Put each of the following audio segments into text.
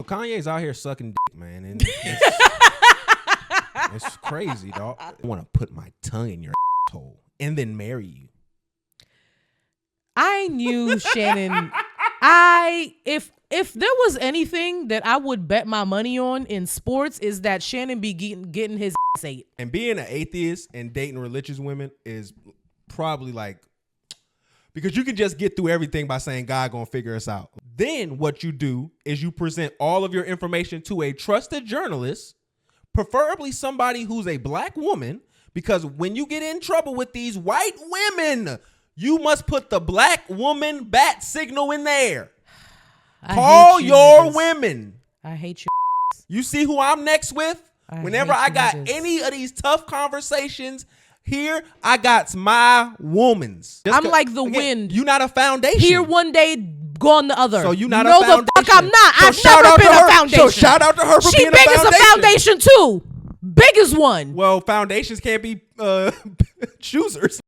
Kanye's out here sucking dick, man, and it's crazy, dog. I want to put my tongue in your asshole and then marry you. I knew Shannon. If there was anything that I would bet my money on in sports is that Shannon be getting his ass ate. And being an atheist and dating religious women is probably like, because you can just get through everything by saying God gonna figure us out. Then what you do is you present all of your information to a trusted journalist, preferably somebody who's a black woman, because when you get in trouble with these white women, you must put the black woman bat signal in there. Call your women. I hate you. You see who I'm next with? Whenever I got any of these tough conversations here, I got my womans. I'm like the wind. You not a foundation. Here one day, gone the other. So you not no, a foundation. No, the fuck I'm not. So I've never been a foundation. So shout out to her for being a foundation. She big as a foundation too. Biggest one. Well, foundations can't be choosers.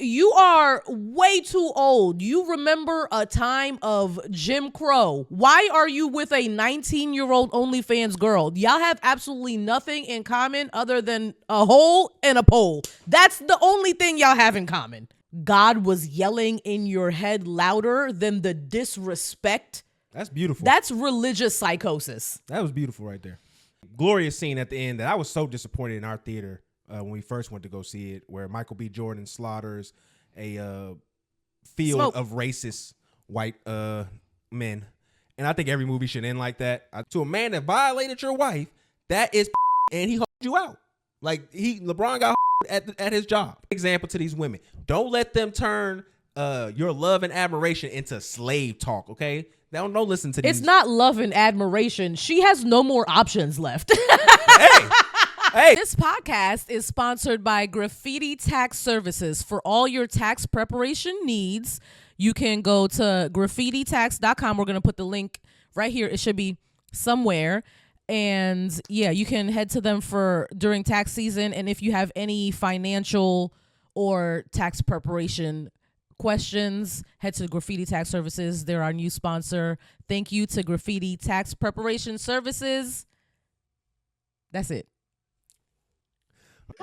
You are way too old. You remember a time of Jim Crow. Why are you with a 19-year-old OnlyFans girl? Y'all have absolutely nothing in common other than a hole and a pole. That's the only thing y'all have in common. God was yelling in your head louder than the disrespect. That's beautiful. That's religious psychosis. That was beautiful right there. Glorious scene at the end that I was so disappointed in our theater when we first went to go see it, where Michael B. Jordan slaughters a field of racist white men. And I think every movie should end like that. To a man that violated your wife, that is and he hold you out. Like LeBron got at his job. Example to these women. Don't let them turn your love and admiration into slave talk, okay? Don't listen to these. It's not love and admiration. She has no more options left. Hey. This podcast is sponsored by Graffiti Tax Services. For all your tax preparation needs, you can go to graffititax.com. We're going to put the link right here. It should be somewhere. And yeah, you can head to them during tax season. And if you have any financial or tax preparation questions, head to Graffiti Tax Services. They're our new sponsor. Thank you to Graffiti Tax Preparation Services. That's it.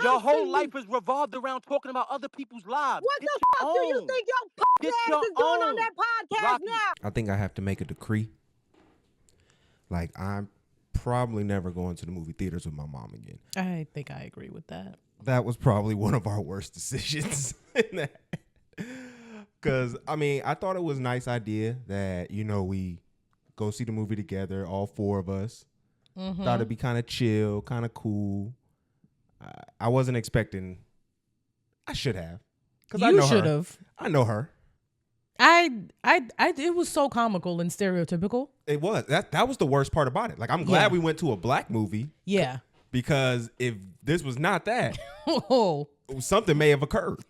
Your whole life is revolved around talking about other people's lives. What the fuck do you think your ass is doing on that podcast now? I think I have to make a decree. Like, I'm probably never going to the movie theaters with my mom again. I think I agree with that. That was probably one of our worst decisions. Because, I mean, I thought it was a nice idea that, we go see the movie together, all four of us. Mm-hmm. Thought it'd be kind of chill, kind of cool. I wasn't expecting. I should have. You should have. I know her. It was so comical and stereotypical. It was. That was the worst part about it. Like, I'm glad we went to a black movie. Yeah. Because if this was not that, oh, something may have occurred.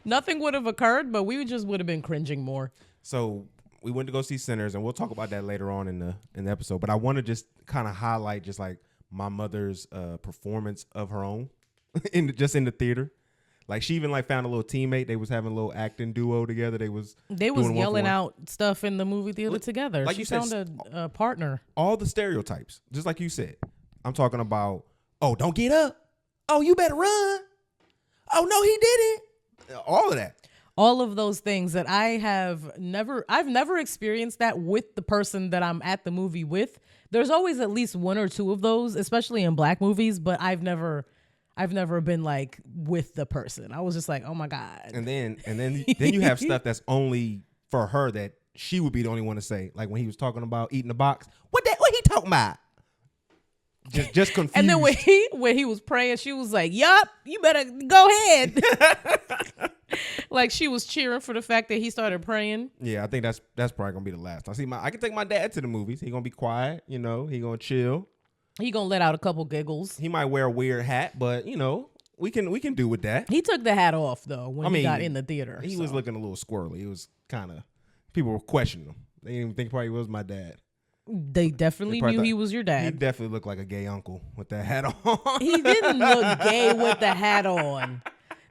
Nothing would have occurred, but we just would have been cringing more. So we went to go see Sinners, and we'll talk about that later on in the episode. But I want to just kind of highlight just like my mother's performance of her own in the theater. Like, she even like found a little teammate. They was having a little acting duo together. They was yelling out stuff in the movie theater together. Like, she you said, found a partner. All the stereotypes, just like you said. I'm talking about, oh, don't get up. Oh, you better run. Oh, no, he didn't. All of that. All of those things that I've never experienced that with the person that I'm at the movie with. There's always at least one or two of those, especially in black movies, but I've never been like with the person. I was just like, oh my God. And then you have stuff that's only for her that she would be the only one to say. Like when he was talking about eating the box. What he talking about? Just confused. And then when he was praying, she was like, yup, you better go ahead. Like she was cheering for the fact that he started praying. Yeah, I think that's probably gonna be the last. I can take my dad to the movies. He gonna be quiet, he gonna chill. He gonna let out a couple giggles. He might wear a weird hat, but we can do with that. He took the hat off though when he got in the theater. He was looking a little squirrely. It was kind of, people were questioning him. They didn't even think probably was my dad. They definitely knew he was your dad. He definitely looked like a gay uncle with that hat on. He didn't look gay with the hat on.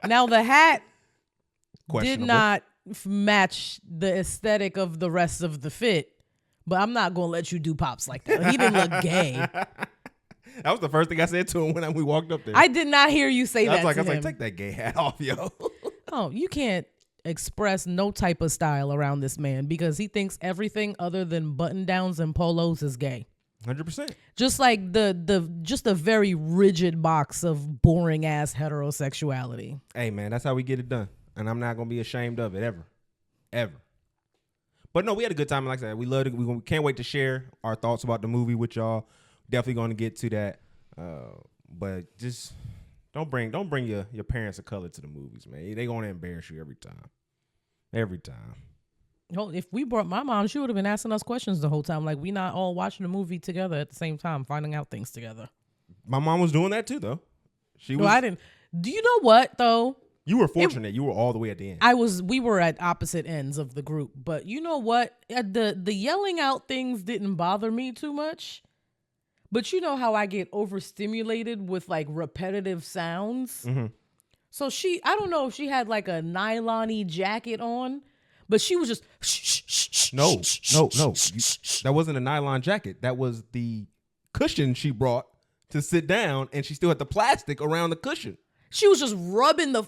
Now the hat did not match the aesthetic of the rest of the fit, but I'm not gonna let you do pops like that. He didn't look gay. That was the first thing I said to him when we walked up there. I did not hear you say that. I was to him. like, take that gay hat off, yo. Oh, you can't express no type of style around this man because he thinks everything other than button downs and polos is gay. 100%. Just like just a very rigid box of boring ass heterosexuality. Hey man, that's how we get it done, and I'm not gonna be ashamed of it ever. But no, we had a good time. Like I said, we loved it. We can't wait to share our thoughts about the movie with y'all. Definitely going to get to that. But just don't bring your parents of color to the movies, man. They going to embarrass you every time. Every time. Well, if we brought my mom, she would have been asking us questions the whole time. Like, we not all watching the movie together at the same time, finding out things together. My mom was doing that too, though. I didn't. Do you know what, though? You were fortunate. You were all the way at the end. We were at opposite ends of the group. But you know what? The yelling out things didn't bother me too much. But you know how I get overstimulated with like repetitive sounds? Mm-hmm. So I don't know if she had like a nylon-y jacket on, but she was just No. That wasn't a nylon jacket. That was the cushion she brought to sit down, and she still had the plastic around the cushion. She was just rubbing the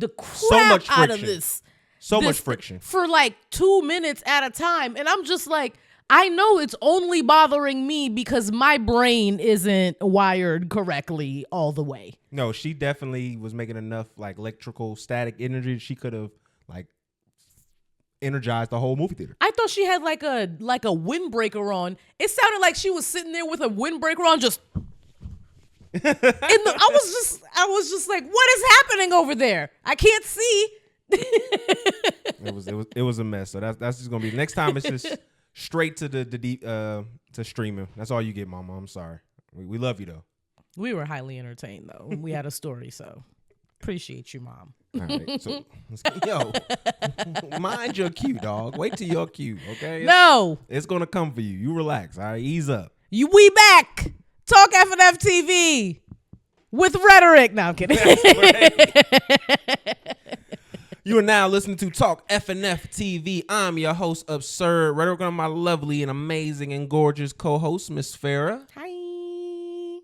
crap out of this. Much friction. For like 2 minutes at a time. And I'm just like, I know it's only bothering me because my brain isn't wired correctly all the way. No, she definitely was making enough like electrical static energy. She could have like energized the whole movie theater. I thought she had like a windbreaker on. It sounded like she was sitting there with a windbreaker on, just. I was just like, what is happening over there? I can't see. It was a mess. So that's just gonna be next time. It's just straight to the deep to streaming. That's all you get, Mama. I'm sorry. We love you though. We were highly entertained though. We had a story, so appreciate you, Mom. All right, so yo, mind your cue, dog. Wait till your cue, okay? It's gonna come for you. You relax. All right, ease up. We back. Talk FNF TV with rhetoric. No, I'm kidding. You are now listening to Talk FNF TV. I'm your host, Absurd Rhetoric, and my lovely and amazing and gorgeous co-host, Miss Farrah. Hi.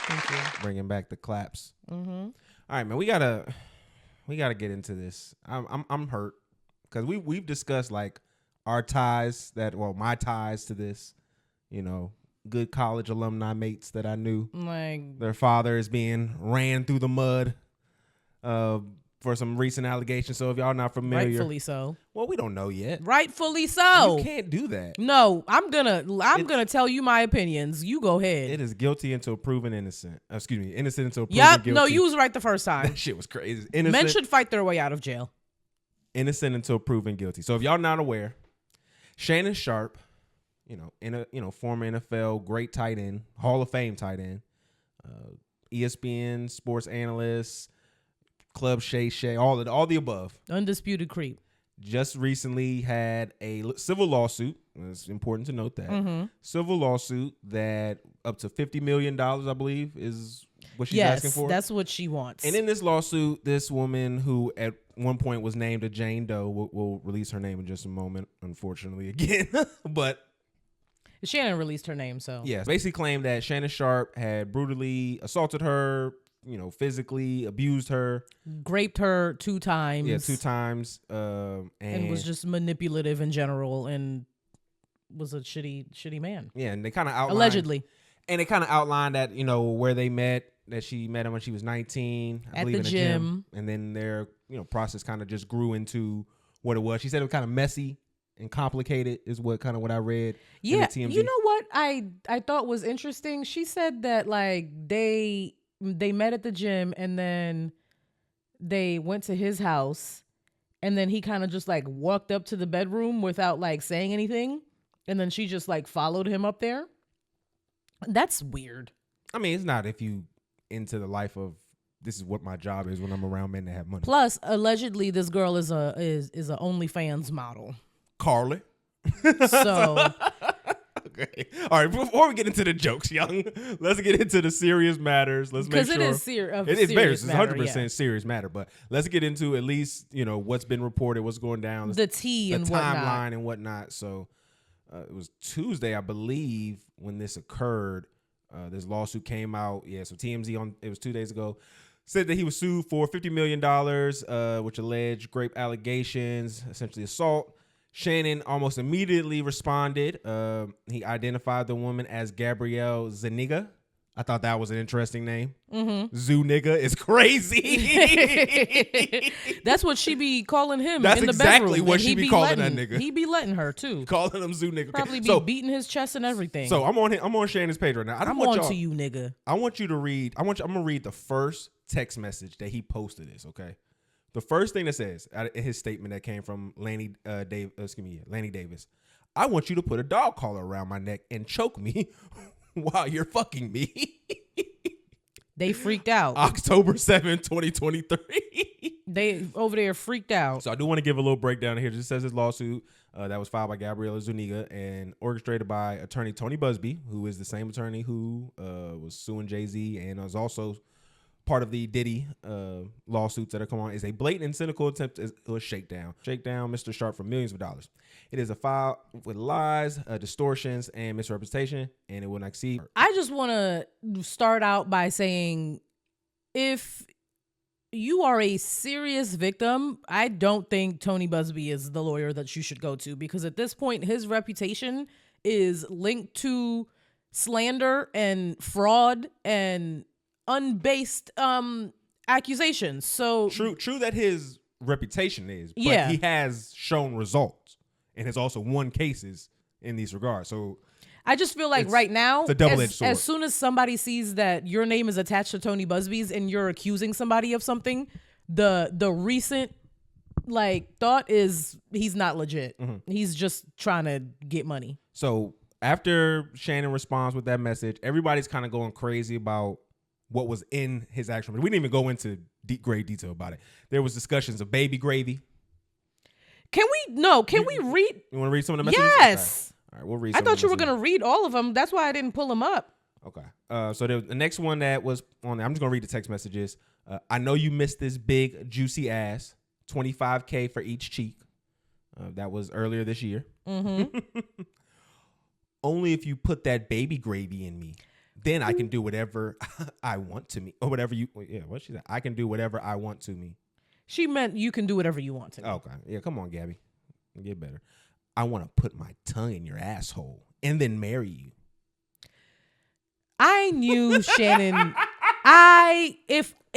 Thank you. Bringing back the claps. Mm-hmm. All right, man. We gotta get into this. I'm hurt because we've discussed like our ties my ties to this. You know, good college alumni mates that I knew. Like their father is being ran through the mud for some recent allegations. So if y'all not familiar, rightfully so. Well, we don't know yet. Rightfully so. You can't do that. No, I'm gonna tell you my opinions. You go ahead. It is guilty until proven innocent. Innocent until proven guilty. No, you was right the first time. That shit was crazy. Innocent, Men should fight their way out of jail. Innocent until proven guilty. So if y'all not aware, Shannon Sharpe, former NFL great tight end, Hall of Fame tight end, ESPN sports analyst, Club Shay, all the above. Undisputed creep. Just recently had a civil lawsuit. It's important to note that. Mm-hmm. Civil lawsuit that up to $50 million, I believe, is what she's asking for. Yes, that's what she wants. And in this lawsuit, this woman who at one point was named a Jane Doe, we'll release her name in just a moment, unfortunately, again. But Shannon released her name, so. Yes, basically claimed that Shannon Sharpe had brutally assaulted her, physically abused her. Raped her 2 times. Yeah, 2 times. And was just manipulative in general and was a shitty man. Yeah, and they kind of outlined. Allegedly. And they kind of outlined that, where they met, that she met him when she was 19. I believe the in the gym. And then their, process kind of just grew into what it was. She said it was kind of messy and complicated is what I read. Yeah, in the TMZ. you know what I thought was interesting? She said that like they met at the gym and then they went to his house and then he kind of just like walked up to the bedroom without like saying anything and then she just like followed him up there. That's weird. I mean, it's not if you into the life of this is what my job is when I'm around men that have money. Plus, allegedly, this girl is a OnlyFans model. Carly. So Okay. All right. Before we get into the jokes, young, let's get into the serious matters. Let's make sure because it is it's matter, 100% serious matter. But let's get into at least what's been reported, what's going down, the tea and timeline and whatnot. So it was Tuesday, I believe, when this occurred. This lawsuit came out. Yeah. So TMZ it was 2 days ago. Said that he was sued for $50 million, which alleged rape allegations, essentially assault. Shannon almost immediately responded. He identified the woman as Gabrielle Zuniga. I thought that was an interesting name. Zuniga is crazy. That's what she be calling him. That's in the exactly bedroom. what she be calling that nigga. He be letting her too. Calling him Zuniga. Probably be beating his chest and everything. So I'm on Shannon's page right now. I'm on to you, nigga. I want you to read. I'm gonna read the first text message that he posted. Okay. The first thing that says in his statement that came from Lanny Davis. I want you to put a dog collar around my neck and choke me while you're fucking me. They freaked out. October 7th, 2023. They over there freaked out. So I do want to give a little breakdown here. It just says his lawsuit that was filed by Gabriela Zuniga and orchestrated by attorney Tony Busby, who is the same attorney who was suing Jay-Z and was also part of the Diddy lawsuits that are coming on, is a blatant and cynical attempt to shake down Mr. Sharpe for millions of dollars. It is a file with lies, distortions, and misrepresentation, and it will not exceed. I just want to start out by saying, if you are a serious victim, I don't think Tony Busby is the lawyer that you should go to, because at this point, his reputation is linked to slander and fraud and unbased accusations. So true that his reputation is, but yeah, he has shown results and has also won cases in these regards. So I just feel like right now, it's a double-edged sword. As soon as somebody sees that your name is attached to Tony Busby's and you're accusing somebody of something, the recent thought is he's not legit. He's just trying to get money. So after Shannon responds with that message, everybody's kind of going crazy about what was in his actual. We didn't even go into great detail about it. There was discussions of baby gravy. Can we read? You want to read some of the messages? Yes. Okay. All right, we'll read. I thought you were going to read all of them. That's why I didn't pull them up. Okay. So the next one that was on there, I'm just going to read the text messages. I know you missed this big, juicy ass. $25K for each cheek. That was earlier this year. Only if you put that baby gravy in me. Then I can do whatever I want to me. Or whatever you... Yeah, what she said? I can do whatever I want to me. She meant you can do whatever you want to me. Okay. Yeah, come on, Gabby. Get better. I want to put my tongue in your asshole and then marry you. I knew Shannon...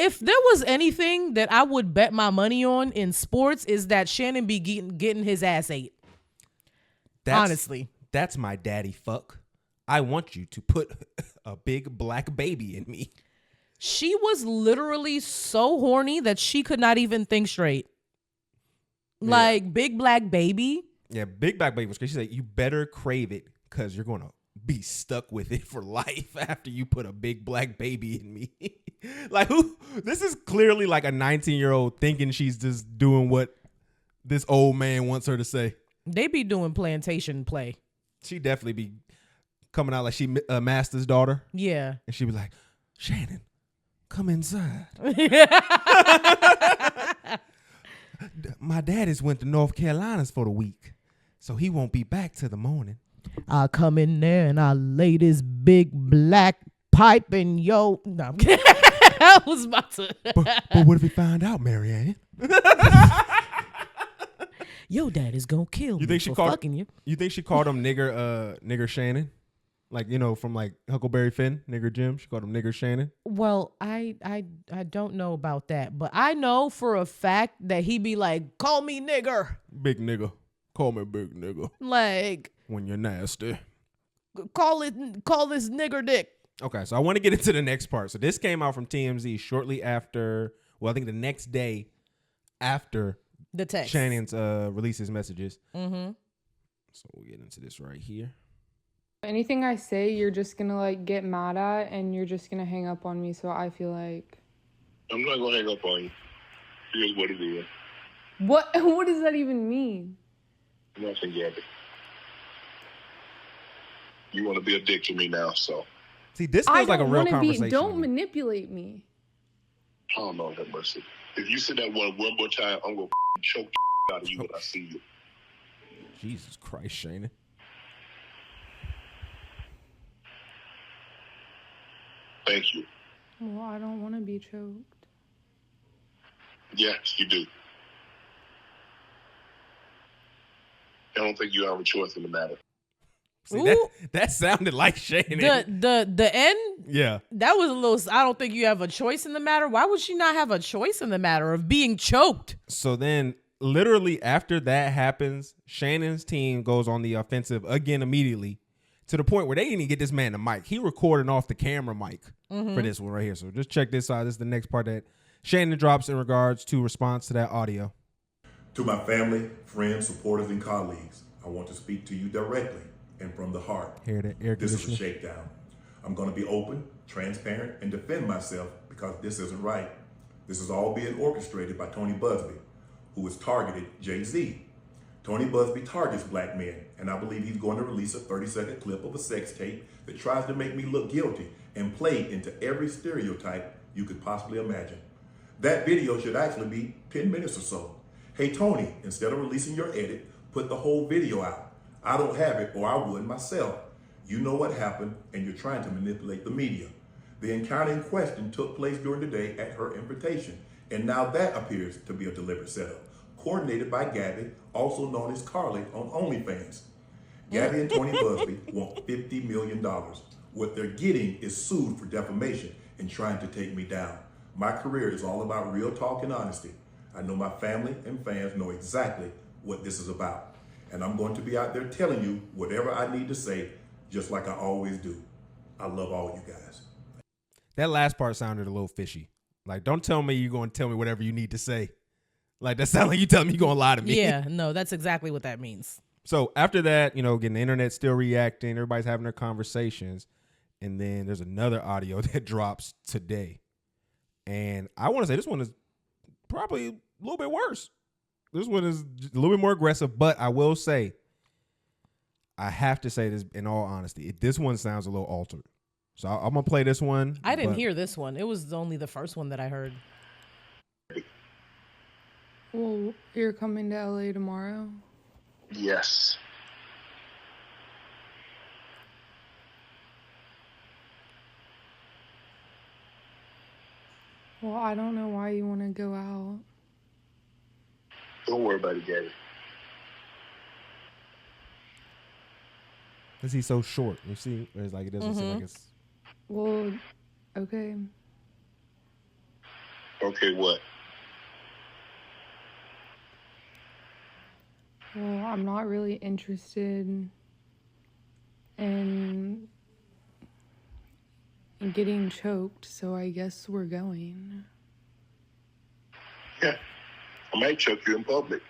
If there was anything that I would bet my money on in sports, is that Shannon be getting his ass ate. Honestly. That's my daddy fuck. I want you to put a big black baby in me. She was literally so horny that she could not even think straight. Yeah. Like, big black baby. Yeah, big black baby was crazy. She said, you better crave it because you're going to be stuck with it for life after you put a big black baby in me. Like, who? This is clearly like a 19-year-old thinking she's just doing what this old man wants her to say. They be doing plantation play. She definitely be coming out like she Master's daughter. Yeah. And she be like, Shannon, come inside. My daddy's went to North Carolina for the week, so he won't be back till the morning. I come in there and I lay this big black pipe in yo. No, I'm kidding. I was about to. But what if he found out, Marianne? Your dad is gonna kill me for fucking you. You think she called him nigger Shannon? Like, from like Huckleberry Finn, nigger Jim. She called him nigger Shannon. Well, I don't know about that, but I know for a fact that he be like, call me nigger. Big nigger. Call me big nigger. Like, when you're nasty. Call this nigger dick. Okay, so I want to get into the next part. So this came out from TMZ shortly after, I think the next day after the text. Shannon's releases messages. So we'll get into this right here. Anything I say, you're just gonna get mad at, and you're just gonna hang up on me. So I feel like I'm not gonna hang up on you. Here's what it is. What does that even mean? Nothing, Gabby. You want to be a dick to me now, so. See, this feels like a real conversation. Don't manipulate me. Oh, no, have mercy. If you say that one more time, I'm going to choke the out of you when I see you. Jesus Christ, Shannon. Thank you. Well, I don't want to be choked. Yes, you do. I don't think you have a choice in the matter. See, that sounded like Shannon. The end? Yeah. That was a little, I don't think you have a choice in the matter. Why would she not have a choice in the matter of being choked? So then literally after that happens, Shannon's team goes on the offensive again immediately to the point where they didn't even get this man the mic. He recording off the camera mic for this one right here. So just check this out. This is the next part that Shannon drops in regards to response to that audio. To my family, friends, supporters, and colleagues, I want to speak to you directly and from the heart. Hear that air This is a conditioner? shakedown. I'm going to be open, transparent, and defend myself because this isn't right. This is all being orchestrated by Tony Busby, who has targeted Jay-Z. Tony Busby targets black men, and I believe he's going to release a 30-second clip of a sex tape that tries to make me look guilty and play into every stereotype you could possibly imagine. That video should actually be 10 minutes or so. Hey, Tony, instead of releasing your edit, put the whole video out. I don't have it, or I would myself. You know what happened, and you're trying to manipulate the media. The encounter in question took place during the day at her invitation, and now that appears to be a deliberate setup, coordinated by Gabby, also known as Carly on OnlyFans. Gabby and Tony Busby want $50 million. What they're getting is sued for defamation and trying to take me down. My career is all about real talk and honesty. I know my family and fans know exactly what this is about. And I'm going to be out there telling you whatever I need to say, just like I always do. I love all you guys. That last part sounded a little fishy. Like, don't tell me you're going to tell me whatever you need to say. Like, that sounds like you telling me you're going to lie to me. Yeah, no, that's exactly what that means. So after that, again, the internet's still reacting. Everybody's having their conversations. And then there's another audio that drops today. And I want to say this one is probably a little bit worse. This one is a little bit more aggressive, but I will say, I have to say this in all honesty, this one sounds a little altered. So I'm going to play this one. I didn't hear this one. It was only the first one that I heard. Well, you're coming to LA tomorrow? Yes. Well, I don't know why you want to go out. Don't worry about it, Gabby. Because he's so short. You see? It's like it doesn't seem like it's... Well, okay. Okay, what? Well, I'm not really interested in getting choked, so I guess we're going. Yeah. I might choke you in public.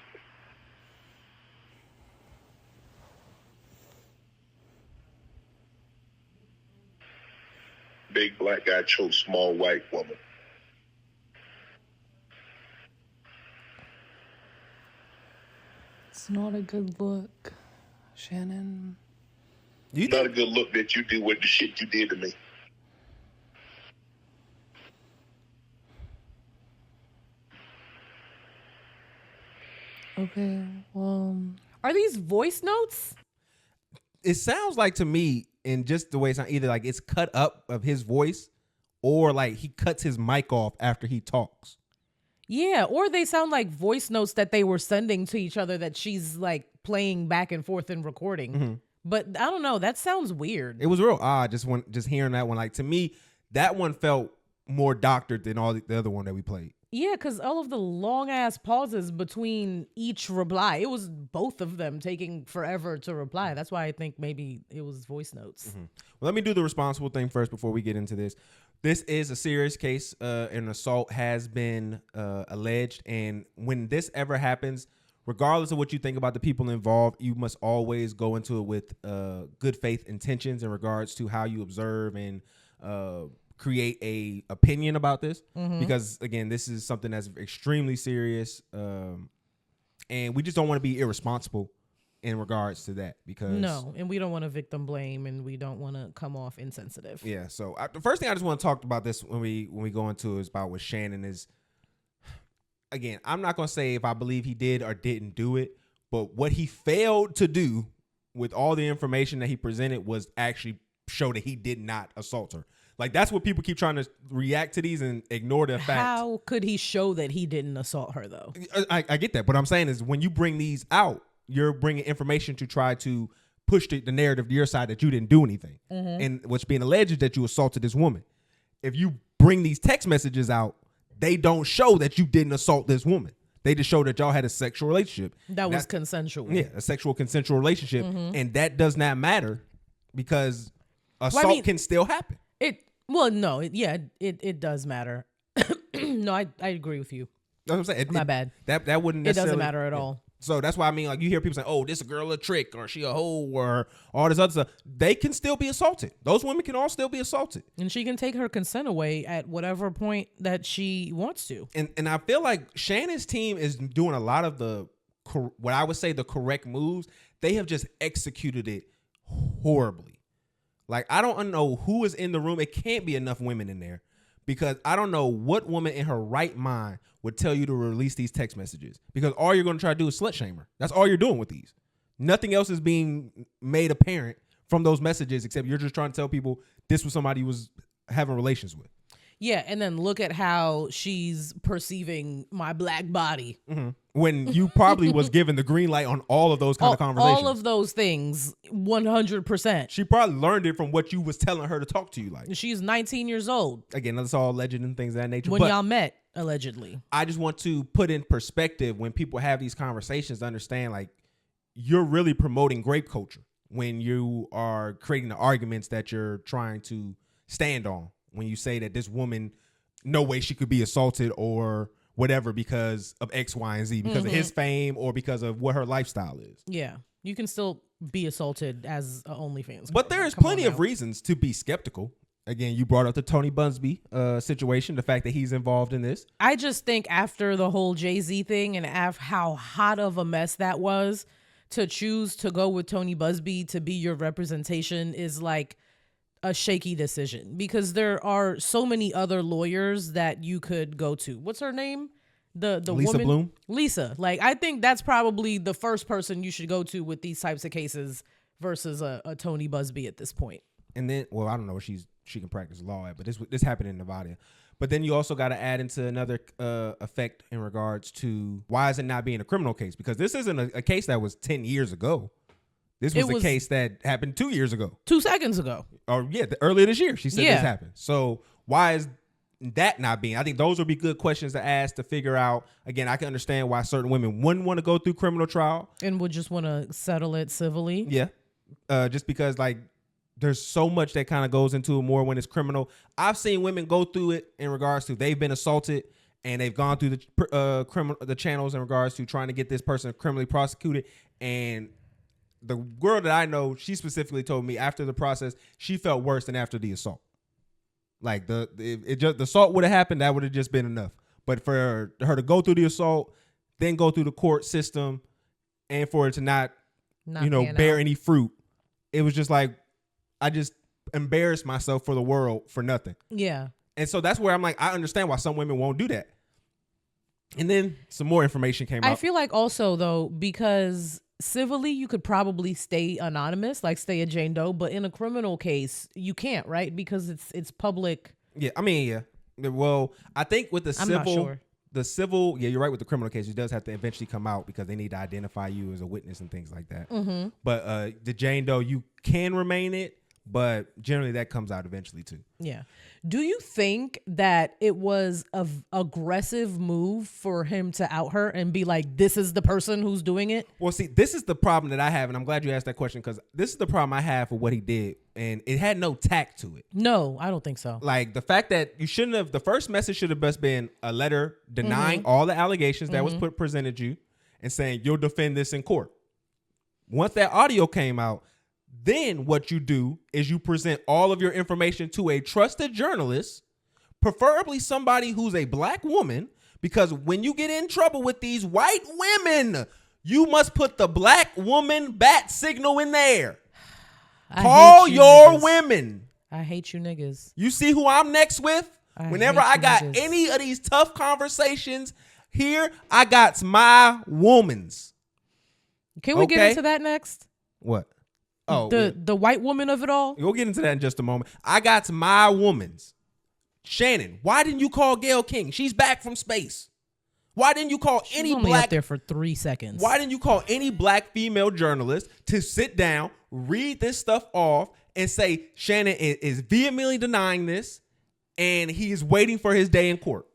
Big black guy chokes small white woman. It's not a good look, Shannon. Not a good look that you do with the shit you did to me. Okay, well... Are these voice notes? It sounds like to me, in just the way it sounds, either like it's cut up of his voice or like he cuts his mic off after he talks. Yeah, or they sound like voice notes that they were sending to each other that she's like playing back and forth and recording. But I don't know, that sounds weird. It was real odd just hearing that one. Like, to me, that one felt more doctored than all the other one that we played. Yeah, because all of the long ass pauses between each reply, it was both of them taking forever to reply. That's why I think maybe it was voice notes. Well, let me do the responsible thing first before we get into this. This is a serious case. An assault has been alleged. And when this ever happens, regardless of what you think about the people involved, you must always go into it with good faith intentions in regards to how you observe and create a opinion about this. Because, again, this is something that's extremely serious. And we just don't want to be irresponsible in regards to that because no, and we don't want to victim blame, and we don't want to come off insensitive. Yeah. So the first thing I just want to talk about this when we go into is about what Shannon is. Again, I'm not gonna say if I believe he did or didn't do it, but what he failed to do with all the information that he presented was actually show that he did not assault her. Like, that's what people keep trying to react to these and ignore the fact. How could he show that he didn't assault her, though? I get that. But what I'm saying is when you bring these out, you're bringing information to try to push the narrative to your side that you didn't do anything. Mm-hmm. And what's being alleged is that you assaulted this woman. If you bring these text messages out, they don't show that you didn't assault this woman. They just show that y'all had a sexual relationship. That was consensual. Yeah, a sexual consensual relationship. Mm-hmm. And that does not matter because assault can still happen. It does matter. No, I agree with you. That's what I'm saying. My bad. That wouldn't necessarily. It doesn't matter at all. So that's why I mean, like, you hear people say, "Oh, this a girl a trick," or "She a hoe," or all this other stuff. They can still be assaulted. Those women can all still be assaulted, and she can take her consent away at whatever point that she wants to. And I feel like Shannon's team is doing a lot of the what I would say the correct moves. They have just executed it horribly. Like, I don't know who is in the room. It can't be enough women in there. Because I don't know what woman in her right mind would tell you to release these text messages. Because all you're going to try to do is slut shame her. That's all you're doing with these. Nothing else is being made apparent from those messages except you're just trying to tell people this was somebody you was having relations with. Yeah, and then look at how she's perceiving my black body. Mm-hmm. When you probably was given the green light on all of those kind of conversations. All of those things, 100%. She probably learned it from what you was telling her to talk to you like. She's 19 years old. Again, that's all alleged and things of that nature. When y'all met, allegedly. I just want to put in perspective when people have these conversations to understand, like, you're really promoting grape culture when you are creating the arguments that you're trying to stand on. When you say that this woman, no way she could be assaulted or whatever because of X, Y, and Z, because of his fame or because of what her lifestyle is. Yeah. You can still be assaulted as a OnlyFans. But there is plenty of reasons to be skeptical. Again, you brought up the Tony Busby situation, the fact that he's involved in this. I just think after the whole Jay-Z thing and how hot of a mess that was, to choose to go with Tony Busby to be your representation is like a shaky decision, because there are so many other lawyers that you could go to. What's her name? The Lisa woman? Bloom? Lisa. Like, I think that's probably the first person you should go to with these types of cases versus a Tony Busby at this point. And then, well, I don't know where she can practice law at, but this happened in Nevada. But then you also got to add into another effect in regards to why is it not being a criminal case? Because this isn't a case that was 10 years ago. This was a case that happened 2 years ago. 2 seconds ago. Or earlier this year, she said this happened. So why is that not being? I think those would be good questions to ask to figure out. Again, I can understand why certain women wouldn't want to go through criminal trial. And would just want to settle it civilly. Yeah. Just because, like, there's so much that kind of goes into it more when it's criminal. I've seen women go through it in regards to they've been assaulted and they've gone through the channels in regards to trying to get this person criminally prosecuted. And the girl that I know, she specifically told me after the process, she felt worse than after the assault. Like, the assault would have happened, that would have just been enough. But for her to go through the assault, then go through the court system, and for it to not bear any fruit, it was just like, I just embarrassed myself for the world for nothing. Yeah. And so that's where I'm like, I understand why some women won't do that. And then some more information came out. I feel like also, though, because civilly you could probably stay anonymous, like stay a Jane Doe, but in a criminal case you can't, right? Because it's public. Yeah, I mean, yeah. Well, I think with the civil, I'm not sure. The civil, yeah, you're right. With the criminal case, it does have to eventually come out because they need to identify you as a witness and things like that. Mm-hmm. But the Jane Doe, you can remain it, but generally that comes out eventually too. Yeah. Do you think that it was an aggressive move for him to out her and be like, this is the person who's doing it? Well, see, this is the problem that I have, and I'm glad you asked that question, because this is the problem I have with what he did, and it had no tact to it. No, I don't think so. Like, the fact that you shouldn't have, the first message should have just been a letter denying all the allegations that was presented you and saying you'll defend this in court. Once that audio came out, then what you do is you present all of your information to a trusted journalist, preferably somebody who's a black woman, because when you get in trouble with these white women, You must put the black woman bat signal in there. Call your women. I hate you niggas. You see who I'm next with? Whenever I got niggas. any of these tough conversations here, I got my womans. Can we get into that next? What? Oh, the white woman of it all? We'll get into that in just a moment. I got my womans. Shannon, why didn't you call Gayle King? She's back from space. Why didn't you call any only black up there for 3 seconds? Why didn't you call any black female journalist to sit down, read this stuff off, and say Shannon is vehemently denying this, and he is waiting for his day in court?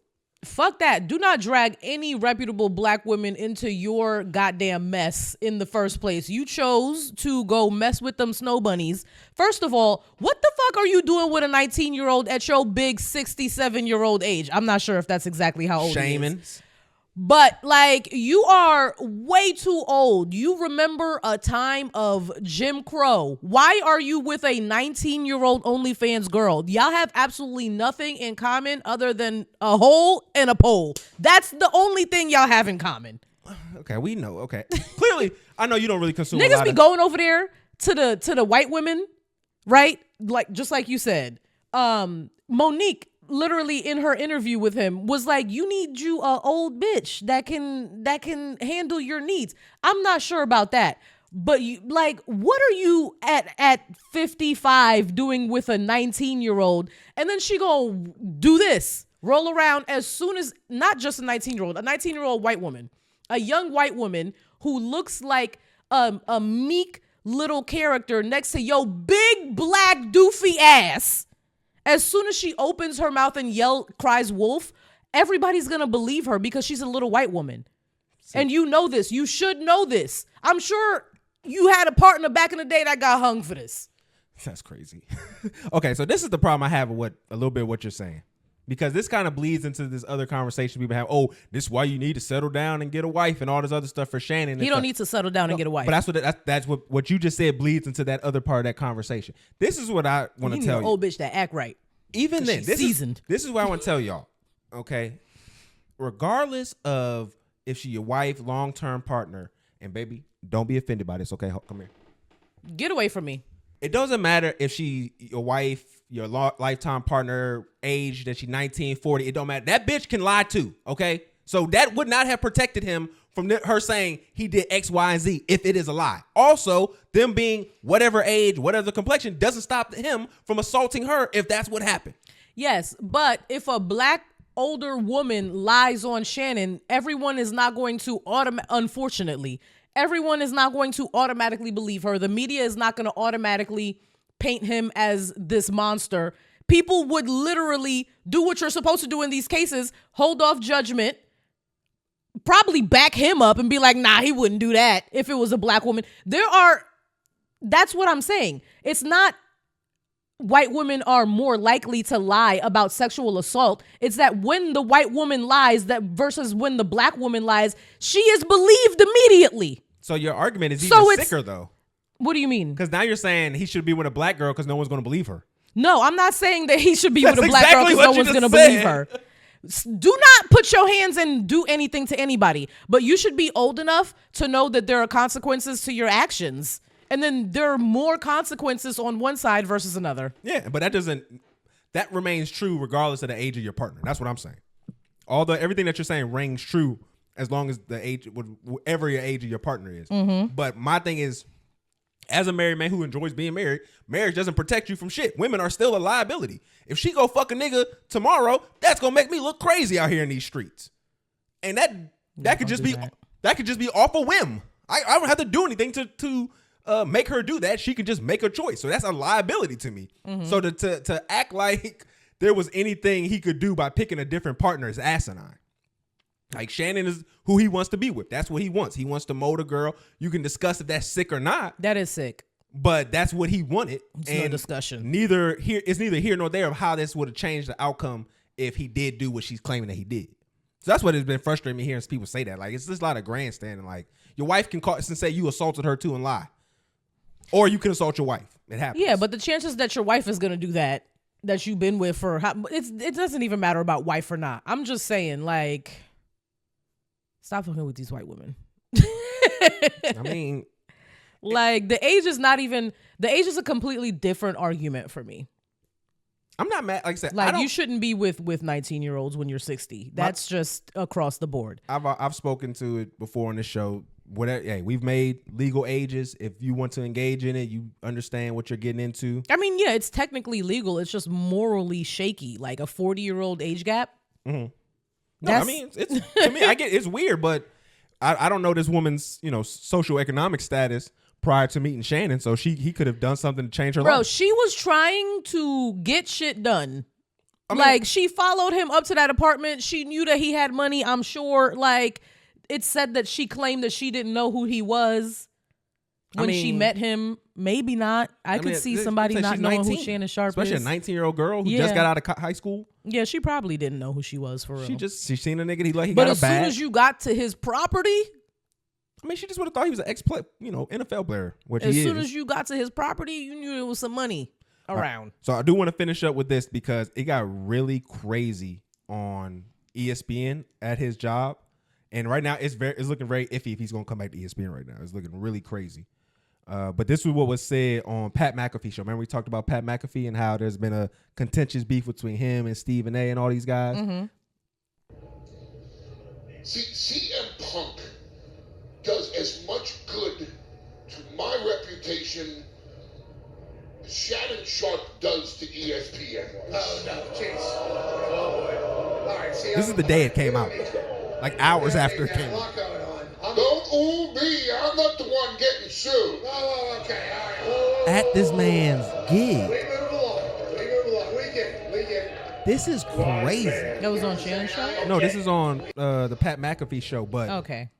Fuck that. Do not drag any reputable black women into your goddamn mess in the first place. You chose to go mess with them snow bunnies. First of all, what the fuck are you doing with a 19-year-old at your big 67-year-old age? I'm not sure if that's exactly how old he is. But like, you are way too old. You remember a time of Jim Crow. Why are you with a 19-year-old OnlyFans girl? Y'all have absolutely nothing in common other than a hole and a pole. That's the only thing y'all have in common. Okay, we know. Okay, clearly, I know you don't really consume. Niggas be going over there to the white women, right? Like, just like you said, Monique. Literally in her interview with him was like, you need you a old bitch that can handle your needs. I'm not sure about that, but you, like, what are you at 55 doing with a 19-year-old? And then she gonna do this, roll around as soon as, not just a 19-year-old, a 19-year-old white woman, a young white woman who looks like a meek little character next to your big black doofy ass. As soon as she opens her mouth and cries wolf, everybody's going to believe her because she's a little white woman. And you know this. You should know this. I'm sure you had a partner back in the day that got hung for this. That's crazy. Okay, so this is the problem I have with a little bit of what you're saying. Because this kind of bleeds into this other conversation people have. Oh, this is why you need to settle down and get a wife and all this other stuff for Shannon. He don't need to settle down and get a wife. But that's what you just said bleeds into that other part of that conversation. This is what I want to tell you. Old bitch that act right. Even then, this is what I want to tell y'all. Okay, regardless of if she your wife, long-term partner, and baby, don't be offended by this. Okay, come here. Get away from me. It doesn't matter if she your wife, your lifetime partner, age that she 19, 40. It don't matter. That bitch can lie too. Okay, so that would not have protected him from her saying he did X, Y, and Z if it is a lie. Also, them being whatever age, whatever complexion, doesn't stop him from assaulting her if that's what happened. Yes, but if a black older woman lies on Shannon, everyone is not going to unfortunately, everyone is not going to automatically believe her. The media is not going to automatically paint him as this monster. People would literally do what you're supposed to do in these cases, hold off judgment, probably back him up and be like, nah, he wouldn't do that if it was a black woman. That's what I'm saying. It's not white women are more likely to lie about sexual assault. It's that when the white woman lies, that versus when the black woman lies, she is believed immediately. So your argument is even sicker though. What do you mean? Because now you're saying he should be with a black girl because no one's going to believe her. No, I'm not saying that he should be with a black girl because no one's going to believe her. Do not put your hands and do anything to anybody, but you should be old enough to know that there are consequences to your actions. And then there are more consequences on one side versus another. Yeah, but that remains true regardless of the age of your partner. That's what I'm saying. Everything that you're saying rings true as long as the age, whatever your age of your partner is. Mm-hmm. But my thing is, as a married man who enjoys being married, marriage doesn't protect you from shit. Women are still a liability. If she go fuck a nigga tomorrow, that's gonna make me look crazy out here in these streets. And that could just be off a whim. I don't have to do anything to make her do that. She could just make a choice. So that's a liability to me. Mm-hmm. So to act like there was anything he could do by picking a different partner is asinine. Like, Shannon is who he wants to be with. That's what he wants. He wants to mold a girl. You can discuss if that's sick or not. That is sick. But that's what he wanted. It's no discussion. It's neither here nor there of how this would have changed the outcome if he did do what she's claiming that he did. So that's what has been frustrating me hearing people say that. Like, it's just a lot of grandstanding. Like, your wife can call and say you assaulted her too and lie. Or you can assault your wife. It happens. Yeah, but the chances that your wife is going to do that you've been with for, it doesn't even matter about wife or not. I'm just saying, like, stop fucking with these white women. I mean, like the age is not even. The age is a completely different argument for me. I'm not mad. Like I said, Like you shouldn't be with 19-year-olds when you're 60. That's just across the board. I've spoken to it before on this show. Whatever, hey, we've made legal ages. If you want to engage in it, you understand what you're getting into. I mean, yeah, it's technically legal. It's just morally shaky, like a 40-year-old age gap. Mm-hmm. No, I mean, it's to me, I get it's weird, but I don't know this woman's socioeconomic status prior to meeting Shannon, so he could have done something to change her life. Bro, she was trying to get shit done. I mean, like she followed him up to that apartment. She knew that he had money. I'm sure. Like it said that she claimed that she didn't know who he was when she met him. Maybe not. I could see somebody not knowing 19, who Shannon Sharpe especially is. Especially a 19-year-old girl who just got out of high school. Yeah, she probably didn't know who she was for real. She seen a nigga. He got a bag. But as soon as you got to his property, I mean, she just would have thought he was an NFL player. As soon as you got to his property, you knew there was some money around. So I do want to finish up with this because it got really crazy on ESPN at his job, and right now it's looking very iffy if he's going to come back to ESPN right now. It's looking really crazy. But this was what was said on Pat McAfee show. Remember we talked about Pat McAfee and how there's been a contentious beef between him and Stephen A. and all these guys. Mm-hmm. See, CM Punk does as much good to my reputation as Shannon Sharpe does to ESPN. Oh, no, jeez. Oh, boy. All right, see, this is the day it came out. Like hours after it came out. Don't ooh me. I'm not the one getting sued. Oh, okay. All right. At this man's gig. We move along. We get it. This is crazy. That was on Shannon's show? No, this is on the Pat McAfee show, but okay.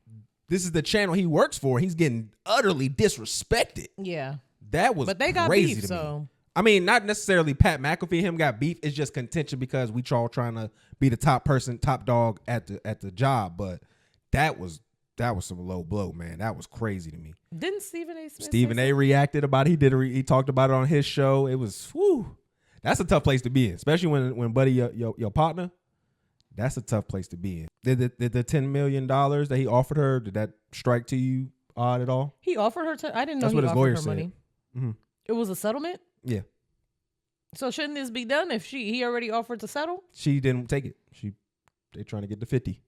This is the channel he works for. He's getting utterly disrespected. Yeah. That was But they got crazy beef, to so. me. I mean, not necessarily Pat McAfee and him got beef. It's just contention because we all trying to be the top dog at the job. But that was some low blow, man. That was crazy to me. Didn't Stephen A. Smith Stephen A. reacted about it. He talked about it on his show. It was that's a tough place to be in, especially when buddy your partner. That's a tough place to be in. Did the $10 million that he offered her, did that strike to you odd at all? He offered her I didn't know That's he what his offered lawyer her said. money. Mm-hmm. It was a settlement? Yeah. So shouldn't this be done if he already offered to settle? She didn't take it. They trying to get to 50.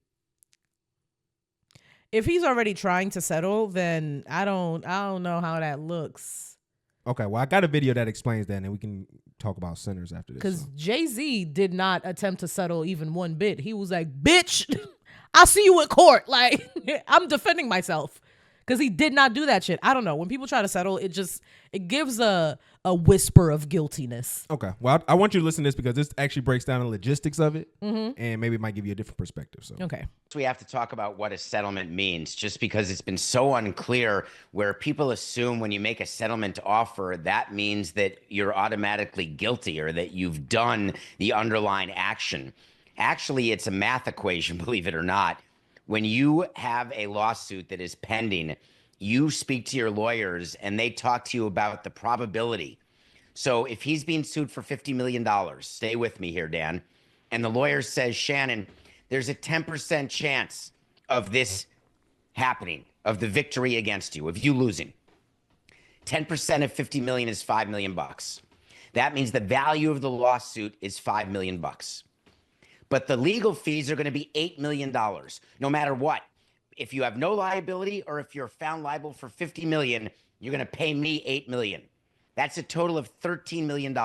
If he's already trying to settle, then I don't know how that looks. Okay, well, I got a video that explains that, and we can talk about sinners after this. Because Jay-Z did not attempt to settle even one bit. He was like, bitch, I'll see you in court. Like, I'm defending myself. Because he did not do that shit. I don't know. When people try to settle, it gives a whisper of guiltiness. Okay. Well, I want you to listen to this because this actually breaks down the logistics of it, Mm-hmm. and maybe it might give you a different perspective. So okay. We have to talk about what a settlement means, just because it's been so unclear, where people assume when you make a settlement offer, that means that you're automatically guilty or that you've done the underlying action. Actually, it's a math equation, believe it or not. When you have a lawsuit that is pending, you speak to your lawyers and they talk to you about the probability. So if he's being sued for $50 million, stay with me here, Dan, and the lawyer says, Shannon, there's a 10% chance of this happening, of the victory against you, of you losing. 10% of 50 million is $5 million. That means the value of the lawsuit is $5 million. But the legal fees are going to be $8 million, no matter what. If you have no liability or if you're found liable for $50 million, you're going to pay me $8 million. That's a total of $13 million.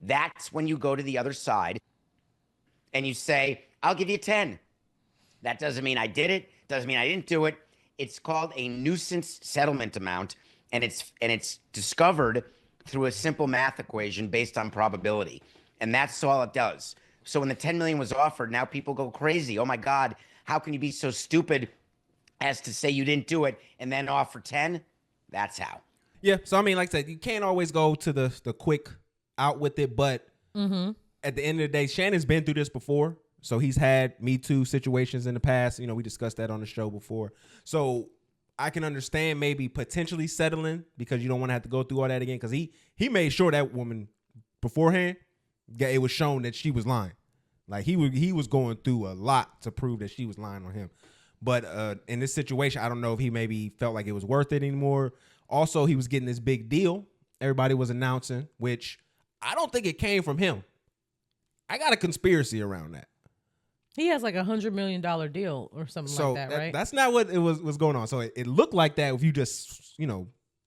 That's when you go to the other side and you say, I'll give you 10. That doesn't mean I did it. Doesn't mean I didn't do it. It's called a nuisance settlement amount, and it's discovered through a simple math equation based on probability. And that's all it does. So when the 10 million was offered, now people go crazy. Oh my God, how can you be so stupid as to say you didn't do it and then offer 10? That's how. Yeah. So I mean, like I said, you can't always go to the quick out with it, but at the end of the day, Shannon's been through this before. So he's had Me Too situations in the past. You know, we discussed that on the show before. So I can understand maybe potentially settling because you don't want to have to go through all that again. Because he made sure that woman beforehand, it was shown that she was lying. Like he was going through a lot to prove that she was lying on him. But in this situation, I don't know if he maybe felt like it was worth it anymore. Also, he was getting this big deal everybody was announcing, which I don't think it came from him. I got a conspiracy around that. He has like $100 million deal or something like that, right? That's not what it was going on. So it looked like that if you just,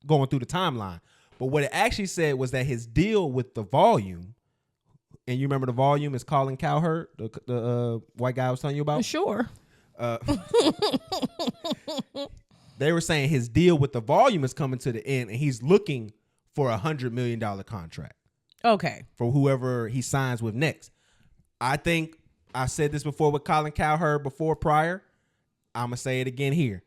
going through the timeline. But what it actually said was that his deal with the Volume, and you remember the Volume is Colin Cowherd, the white guy I was telling you about? Sure. They were saying his deal with the Volume is coming to the end, and he's looking for $100 million contract. Okay. For whoever he signs with next. I think I said this before with Colin Cowherd prior. I'm going to say it again here.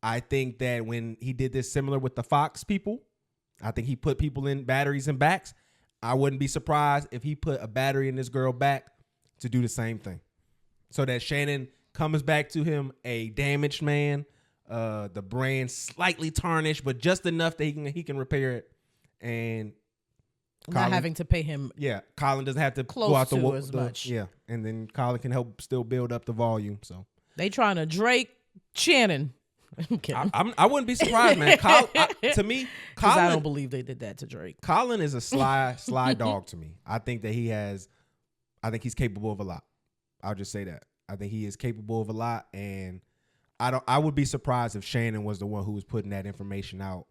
I think that when he did this similar with the Fox people, I think he put people in batteries and backs. I wouldn't be surprised if he put a battery in this girl back to do the same thing. So that Shannon comes back to him a damaged man, the brand slightly tarnished, but just enough that he can repair it. And not having to pay him. Yeah, Colin doesn't have to close go out to as much. Yeah, and then Colin can help still build up the volume. So they trying to Drake Shannon. I'm kidding. I wouldn't be surprised, man. To me, Colin, I don't believe they did that to Drake. Colin is a sly dog to me. I think that he's capable of a lot. I'll just say that. I think he is capable of a lot, and I would be surprised if Shannon was the one who was putting that information out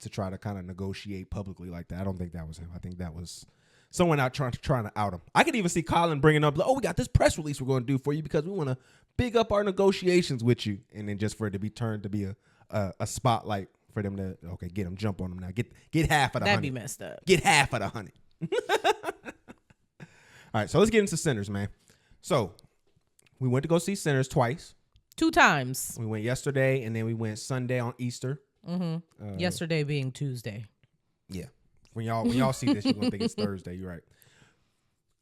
to try to kind of negotiate publicly like that. I don't think that was him. I think that was someone out trying to out him. I could even see Colin bringing up, we got this press release we're going to do for you because we want to big up our negotiations with you, and then just for it to be turned to be a spotlight for them to get him, jump on them now, get half of the 100. That'd be messed up. Get half of the 100. All right, so let's get into Sinners, man. So we went to go see Sinners twice. 2 times. We went yesterday, and then we went Sunday on Easter. Mm-hmm. Yesterday being Tuesday. Yeah. When y'all see this, you're gonna think it's Thursday. You're right.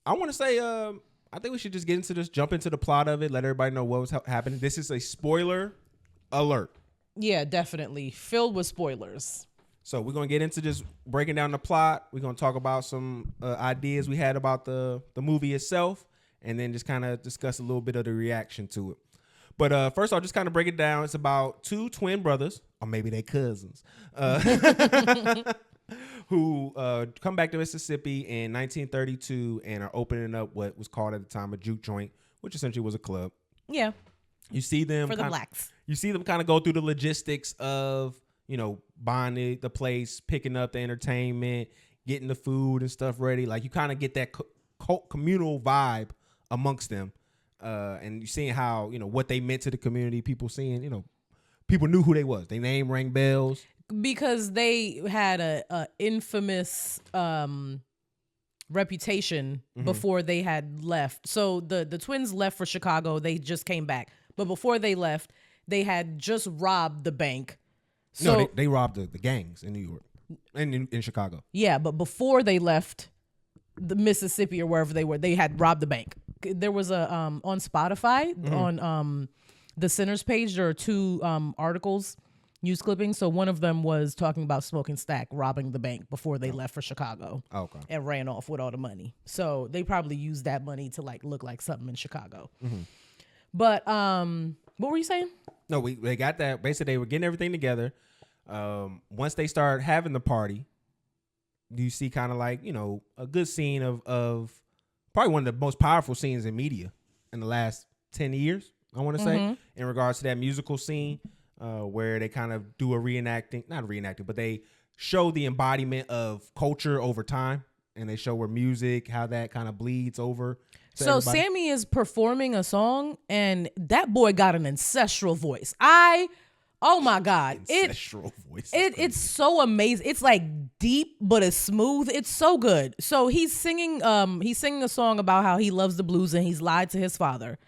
I want to say, I think we should just get into this, jump into the plot of it, let everybody know what was happening. This is a spoiler alert. Yeah, definitely filled with spoilers. So we're gonna get into just breaking down the plot. We're gonna talk about some ideas we had about the movie itself, and then just kind of discuss a little bit of the reaction to it. But first, I'll just kind of break it down. It's about 2 twin brothers, or maybe they cousins, who come back to Mississippi in 1932 and are opening up what was called at the time a juke joint, which essentially was a club. Yeah. You see them for the blacks. You see them kind of go through the logistics of, buying the place, picking up the entertainment, getting the food and stuff ready. Like you kind of get that communal vibe amongst them. And you're seeing how, what they meant to the community, people seeing, people knew who they was. Their name rang bells. Because they had a infamous reputation before they had left. So the twins left for Chicago. They just came back. But before they left, they had just robbed the bank. So, no, they robbed the gangs in New York and in Chicago. Yeah, but before they left the Mississippi or wherever they were, they had robbed the bank. There was a on Spotify on the Sinners page. There are 2 articles, news clippings. So one of them was talking about Smoking Stack robbing the bank before they left for Chicago. Okay. And ran off with all the money. So they probably used that money to look like something in Chicago. But what were you saying? No, they got that. Basically, they were getting everything together. Once they start having the party, you see kind of a good scene of probably one of the most powerful scenes in media in the last 10 years, I want to say, in regards to that musical scene where they kind of do not reenacting, but they show the embodiment of culture over time, and they show where music, how that kind of bleeds over. So everybody. Sammy is performing a song, and that boy got an ancestral voice. Oh my God. Ancestral voice. It's so amazing. It's deep, but it's smooth. It's so good. So he's singing a song about how he loves the blues and he's lied to his father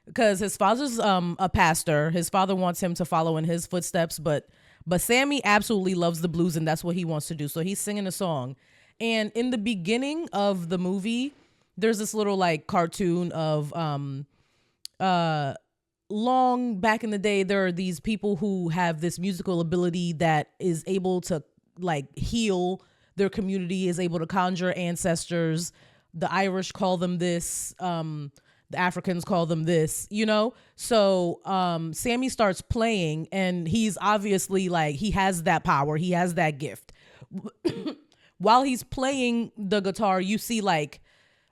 because his father's a pastor. His father wants him to follow in his footsteps, but Sammy absolutely loves the blues and that's what he wants to do. So he's singing a song. And in the beginning of the movie, there's this little cartoon of long back in the day, there are these people who have this musical ability that is able to heal their community, is able to conjure ancestors. The Irish call them this. the Africans call them this, you know? So Sammy starts playing, and he's obviously like, he has that power. He has that gift. While he's playing the guitar, you see like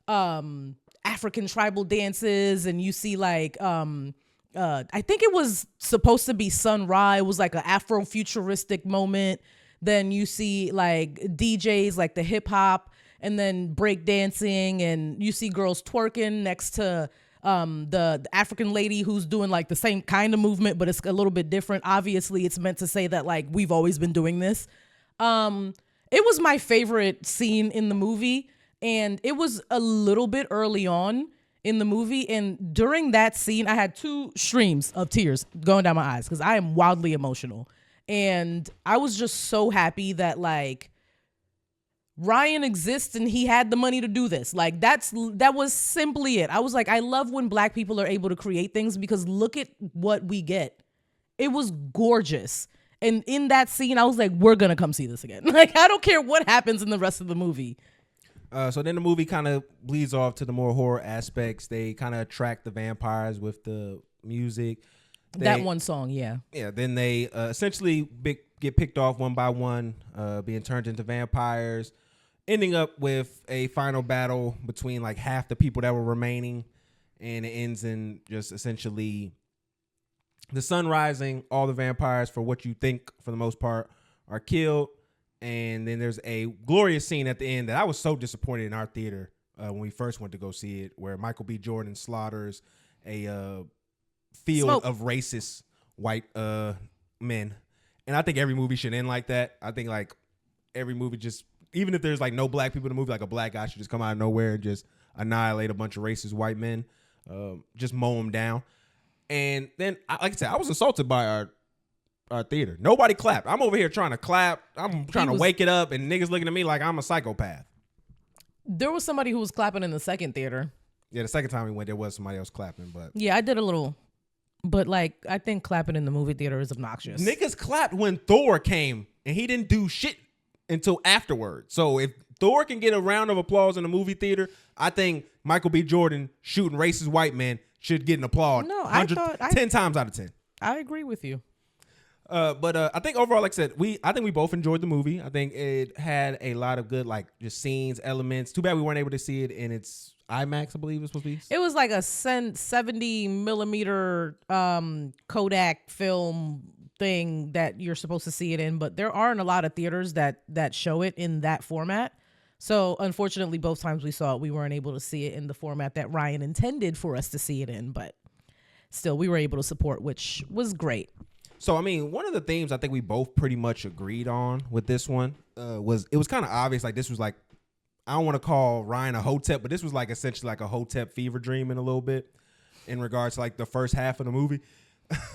African tribal dances, and you see like I think it was supposed to be Sun Ra. It was like an Afro-futuristic moment. Then you see like DJs, like the hip hop, and then break dancing, and you see girls twerking next to the African lady who's doing like the same kind of movement, but it's a little bit different. Obviously, it's meant to say that like we've always been doing this. It was my favorite scene in the movie, and it was a little bit early on in the movie. And during that scene, I had 2 streams of tears going down my eyes because I am wildly emotional. And I was just so happy that like Ryan exists and he had the money to do this. Like that was simply it. I was like, I love when Black people are able to create things because look at what we get. It was gorgeous. And in that scene, I was like, we're going to come see this again. Like, I don't care what happens in the rest of the movie. So then the movie kind of bleeds off to the more horror aspects. They kind of attract the vampires with the music. That one song, yeah. Yeah, then they essentially get picked off one by one, being turned into vampires, ending up with a final battle between like half the people that were remaining, and it ends in just essentially the sun rising. All the vampires, for what you think for the most part, are killed, and then there's a glorious scene at the end that I was so disappointed in our theater when we first went to go see it, where Michael B. Jordan slaughters a field of racist white men. And I think every movie should end like that. I think like every movie, just even if there's like no Black people in the movie, like a Black guy should just come out of nowhere and just annihilate a bunch of racist white men, just mow them down. And then, like I said, I was assaulted by our theater. Nobody clapped. I'm over here trying to clap. I'm trying to wake it up, and niggas looking at me like I'm a psychopath. There was somebody who was clapping in the second theater. Yeah, the second time we went, there was somebody else clapping, but yeah, I did a little. But like, I think clapping in the movie theater is obnoxious. Niggas clapped when Thor came, and he didn't do shit until afterward. So if Thor can get a round of applause in the movie theater, I think Michael B. Jordan shooting racist white men should get an applause. No, 10 times out of 10. I agree with you. But I think overall, like I said, I think we both enjoyed the movie. I think it had a lot of good, like, just scenes, elements. Too bad we weren't able to see it in its IMAX, I believe it was supposed to be. It was like a 70 millimeter Kodak film thing that you're supposed to see it in, but there aren't a lot of theaters that show it in that format. So unfortunately, both times we saw it, we weren't able to see it in the format that Ryan intended for us to see it in, but still we were able to support, which was great. So, I mean, one of the themes I think we both pretty much agreed on with this one was kind of obvious. Like, this was like, I don't want to call Ryan a hotep, but this was like essentially like a hotep fever dream in a little bit in regards to like the first half of the movie.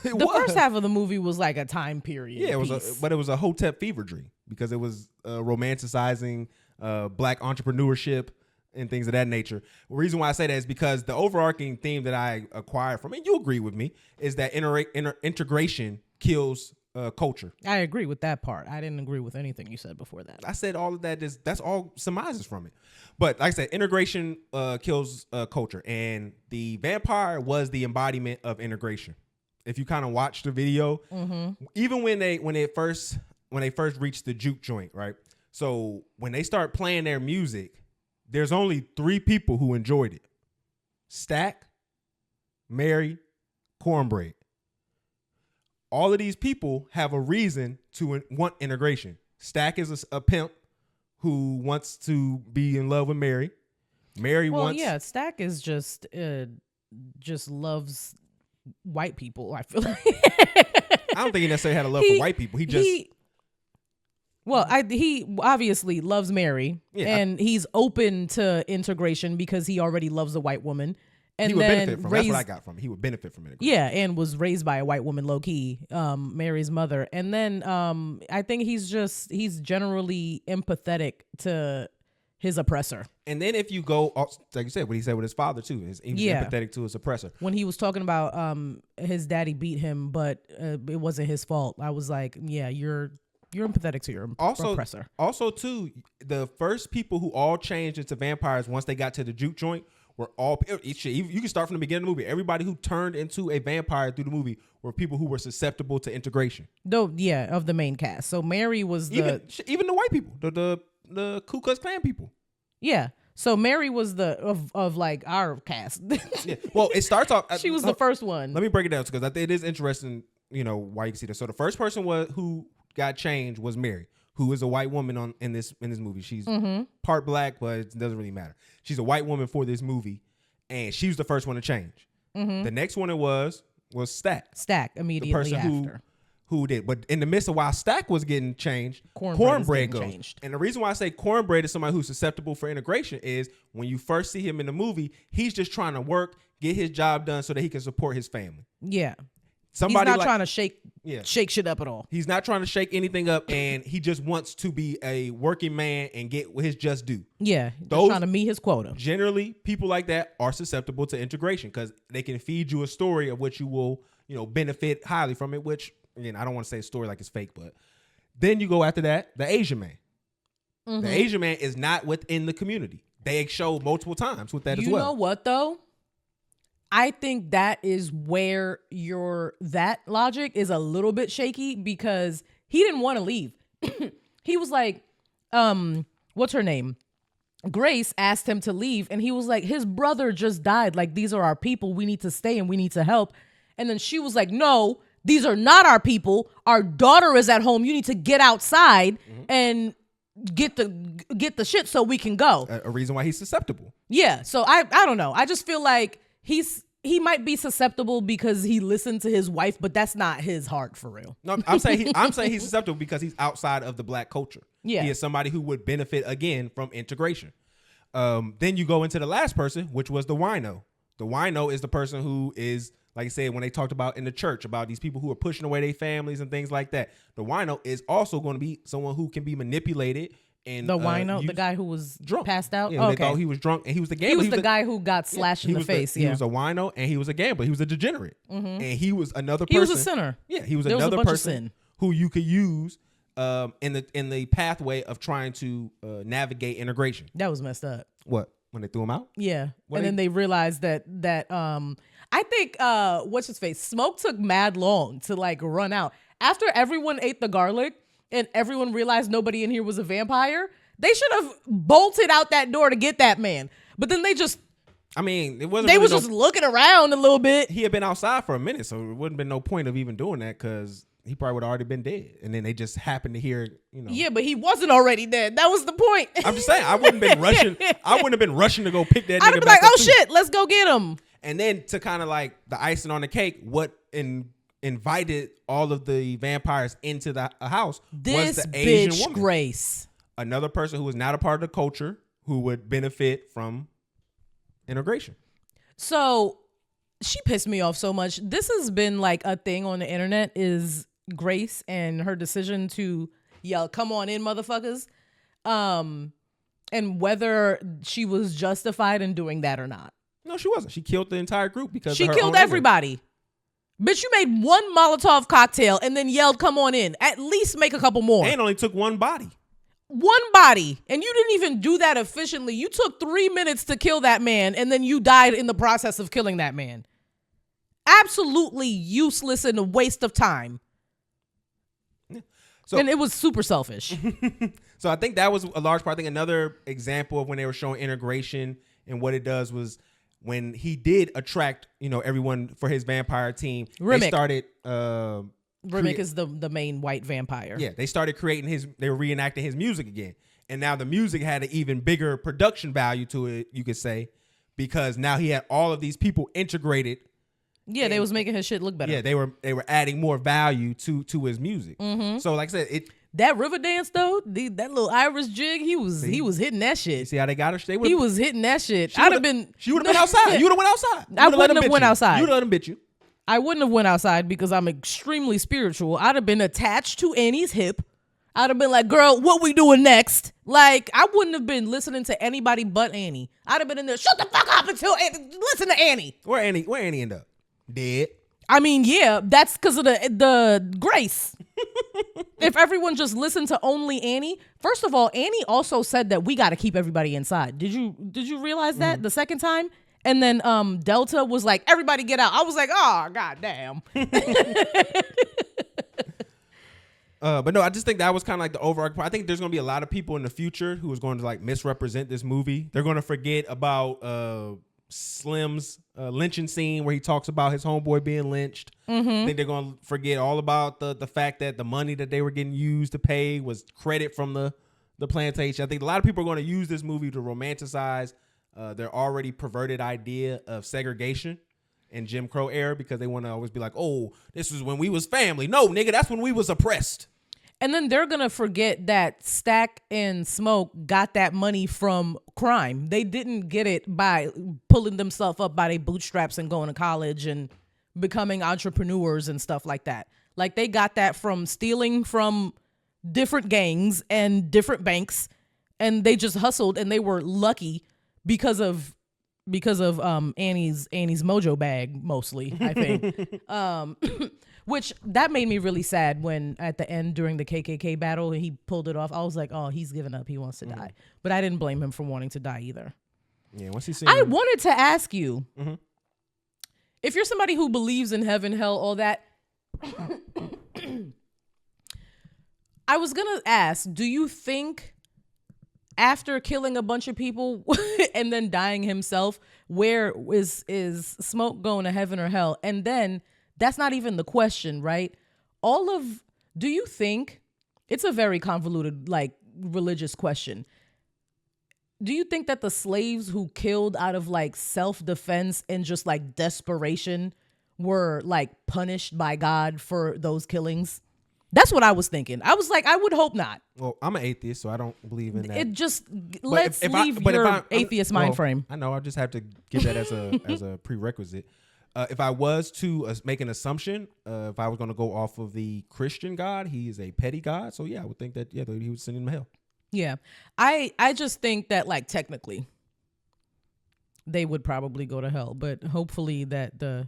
The first half of the movie was like a time period. Yeah, but it was a hotep fever dream because it was romanticizing Black entrepreneurship and things of that nature. The reason why I say that is because the overarching theme that I acquired from, and you agree with me, is that integration kills culture. I agree with that part. I didn't agree with anything you said before that. I said all of that that's all surmises from it. But like I said, integration kills culture, and the vampire was the embodiment of integration. If you kind of watch the video, even when they first reached the juke joint, right? So when they start playing their music, there's only 3 people who enjoyed it: Stack, Mary, Cornbread. All of these people have a reason to want integration. Stack is a pimp who wants to be in love with Mary. Mary wants. Yeah, Stack is just loves white people. I feel like. I don't think he necessarily had a love for white people. He obviously loves Mary, and he's open to integration because he already loves a white woman. And he would then benefit from that's what I got from it. He would benefit from it. Yeah, and was raised by a white woman, low key, Mary's mother. And then I think he's generally empathetic to his oppressor. And then if you go, like you said, what he said with his father too, he was empathetic to his oppressor. When he was talking about his daddy beat him, but it wasn't his fault. I was like, yeah, you're empathetic to your oppressor. Also, too, the first people who all changed into vampires once they got to the juke joint were all you can start from the beginning of the movie. Everybody who turned into a vampire through the movie were people who were susceptible to integration. Though, yeah, of the main cast. So Mary was even the white people, the Ku Klux Klan people. Yeah. So Mary was of like our cast. Yeah. Well, it starts off. She was the first one. Let me break it down because I think it is interesting. Why you can see this. So the first person who got changed was Mary, who is a white woman in this movie. She's part black, but it doesn't really matter. She's a white woman for this movie, and she was the first one to change. The next one was Stack. Stack immediately the person after. Who did. But in the midst of while Stack was getting changed, Cornbread goes. changed. And the reason why I say Cornbread is somebody who's susceptible for integration is when you first see him in the movie, he's just trying to work, get his job done so that he can support his family. Yeah. Somebody he's not trying to shake shit up at all. He's not trying to shake anything up, and he just wants to be a working man and get his just due. Yeah, those trying to meet his quota. Generally, people like that are susceptible to integration because they can feed you a story of which you will, benefit highly from it. Which, again, I don't want to say a story like it's fake, but then you go after that, the Asian man. The Asian man is not within the community. They show multiple times with that as well. You know what though? I think that is where that logic is a little bit shaky because he didn't want to leave. He was like, what's her name? Grace asked him to leave and he was like, his brother just died. Like, these are our people. We need to stay and we need to help. And then she was like, no, these are not our people. Our daughter is at home. You need to get outside and get the shit so we can go. A reason why he's susceptible. Yeah. So I don't know. I just feel like he might be susceptible because he listened to his wife, but that's not his heart for real. No, I'm saying he's susceptible because he's outside of the black culture. Yeah. He is somebody who would benefit again from integration. Then you go into the last person, which was the wino. The wino is the person who is, like I said, when they talked about in the church about these people who are pushing away their families and things like that. The wino is also going to be someone who can be manipulated. And the wino, the guy who was drunk, passed out. Yeah, they thought he was drunk, and he was the gambler. He was the guy who got slashed in the face. He was a wino, and he was a gambler. He was a degenerate, and he was another person. He was a sinner. Yeah, he was another person who you could use in the pathway of trying to navigate integration. That was messed up. What, when they threw him out? Yeah, then they realized that I think what's his face? Smoke took mad long to like run out after everyone ate the garlic. And everyone realized nobody in here was a vampire, they should have bolted out that door to get that man. But then it wasn't. They was just looking around a little bit. He had been outside for a minute, so it wouldn't have been no point of even doing that because he probably would have already been dead. And then they just happened to hear, Yeah, but he wasn't already dead. That was the point. I'm just saying, I wouldn't have been rushing. I wouldn't have been rushing to go pick that nigga I'd have been like, oh shit, let's go get him. And then to kind of like the icing on the cake, invited all of the vampires into the house was the Asian woman. Grace. Another person who was not a part of the culture who would benefit from integration. So she pissed me off so much. This has been like a thing on the internet is Grace and her decision to yell, come on in, motherfuckers. And whether she was justified in doing that or not. No, she wasn't. She killed the entire group because she killed everybody. Bitch, you made one Molotov cocktail and then yelled, come on in. At least make a couple more. And only took one body. One body. And you didn't even do that efficiently. You took 3 minutes to kill that man and then you died in the process of killing that man. Absolutely useless and a waste of time. Yeah. And it was super selfish. So I think that was a large part. I think another example of when they were showing integration and what it does was when he did attract, everyone for his vampire team, Remick. They started. Remick is the main white vampire. Yeah, they started creating they were reenacting his music again, and now the music had an even bigger production value to it, you could say, because now he had all of these people integrated. Yeah, they was making his shit look better. Yeah, they were adding more value to his music. Mm-hmm. So, like I said, that river dance though, that little Irish jig, he was hitting that shit. You see how they got her? He was hitting that shit. She would have been outside. You would have went outside. I wouldn't have went outside. You would have let him bit you. I wouldn't have went outside because I'm extremely spiritual. I'd have been attached to Annie's hip. I'd have been like, girl, what we doing next? Like, I wouldn't have been listening to anybody but Annie. I'd have been in there, shut the fuck up until listen to Annie. Where Annie end up? Dead. I mean, yeah, that's because of the grace. If everyone just listened to only Annie, first of all, Annie also said that we got to keep everybody inside. Did you realize that the second time? And then Delta was like, everybody get out. I was like, oh, goddamn. But no, I just think that was kind of like the overarching part. I think there's going to be a lot of people in the future who is going to like misrepresent this movie. They're going to forget about Slim's lynching scene where he talks about his homeboy being lynched. I think they're going to forget all about the fact that the money that they were getting used to pay was credit from the plantation. I think a lot of people are going to use this movie to romanticize their already perverted idea of segregation in Jim Crow era, because they want to always be like, oh, this is when we was family. No, nigga, that's when we was oppressed. And then they're going to forget that Stack and Smoke got that money from crime. They didn't get it by pulling themselves up by their bootstraps and going to college and becoming entrepreneurs and stuff like that. Like, they got that from stealing from different gangs and different banks, and they just hustled, and they were lucky because of Annie's mojo bag, mostly, I think. Which that made me really sad when at the end during the KKK battle he pulled it off. I was like, oh, he's given up. He wants to die. But I didn't blame him for wanting to die either. Yeah, once he seen I wanted to ask you, if you're somebody who believes in heaven, hell, all that, I was going to ask, do you think after killing a bunch of people and then dying himself, where is Smoke going to heaven or hell? And then that's not even the question, right? Do you think, it's a very convoluted, like, religious question. Do you think that the slaves who killed out of like self-defense and just like desperation were like punished by God for those killings? That's what I was thinking. I was like, I would hope not. Well, I'm an atheist, so I don't believe in that. It just leave your atheist mind frame. I know. I just have to give that as a prerequisite. If I was to make an assumption, if I was going to go off of the Christian God, he is a petty God. So yeah, I would think that he would send him to hell. Yeah, I just think that like technically, they would probably go to hell, but hopefully that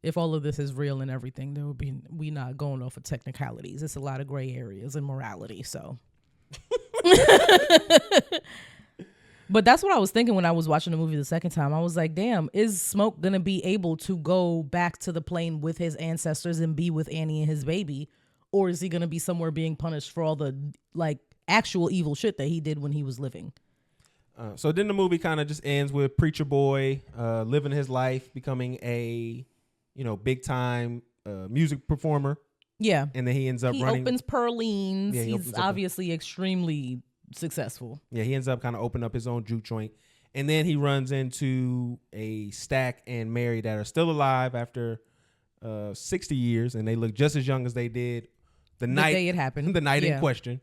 if all of this is real and everything, there would be we not going off of technicalities. It's a lot of gray areas in morality. So, but that's what I was thinking when I was watching the movie the second time. I was like, damn, is Smoke gonna be able to go back to the plane with his ancestors and be with Annie and his baby, or is he gonna be somewhere being punished for all the like actual evil shit that he did when he was living? So then the movie kind of just ends with Preacher Boy living his life, becoming a big time music performer. Yeah, and then he ends up running. Opens Perlene's. Yeah, he's obviously extremely successful. Yeah, he ends up kind of opening up his own juke joint, and then he runs into a Stack and Mary that are still alive after 60 years, and they look just as young as they did the day it happened, the night in question.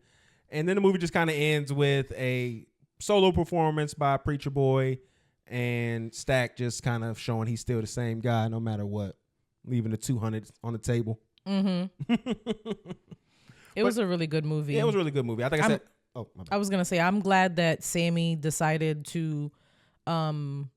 And then the movie just kind of ends with a solo performance by Preacher Boy and Stack just kind of showing he's still the same guy no matter what, leaving the 200 on the table. Mm-hmm. It was a really good movie. Yeah, it was a really good movie. I think I was going to say, I'm glad that Sammy decided to go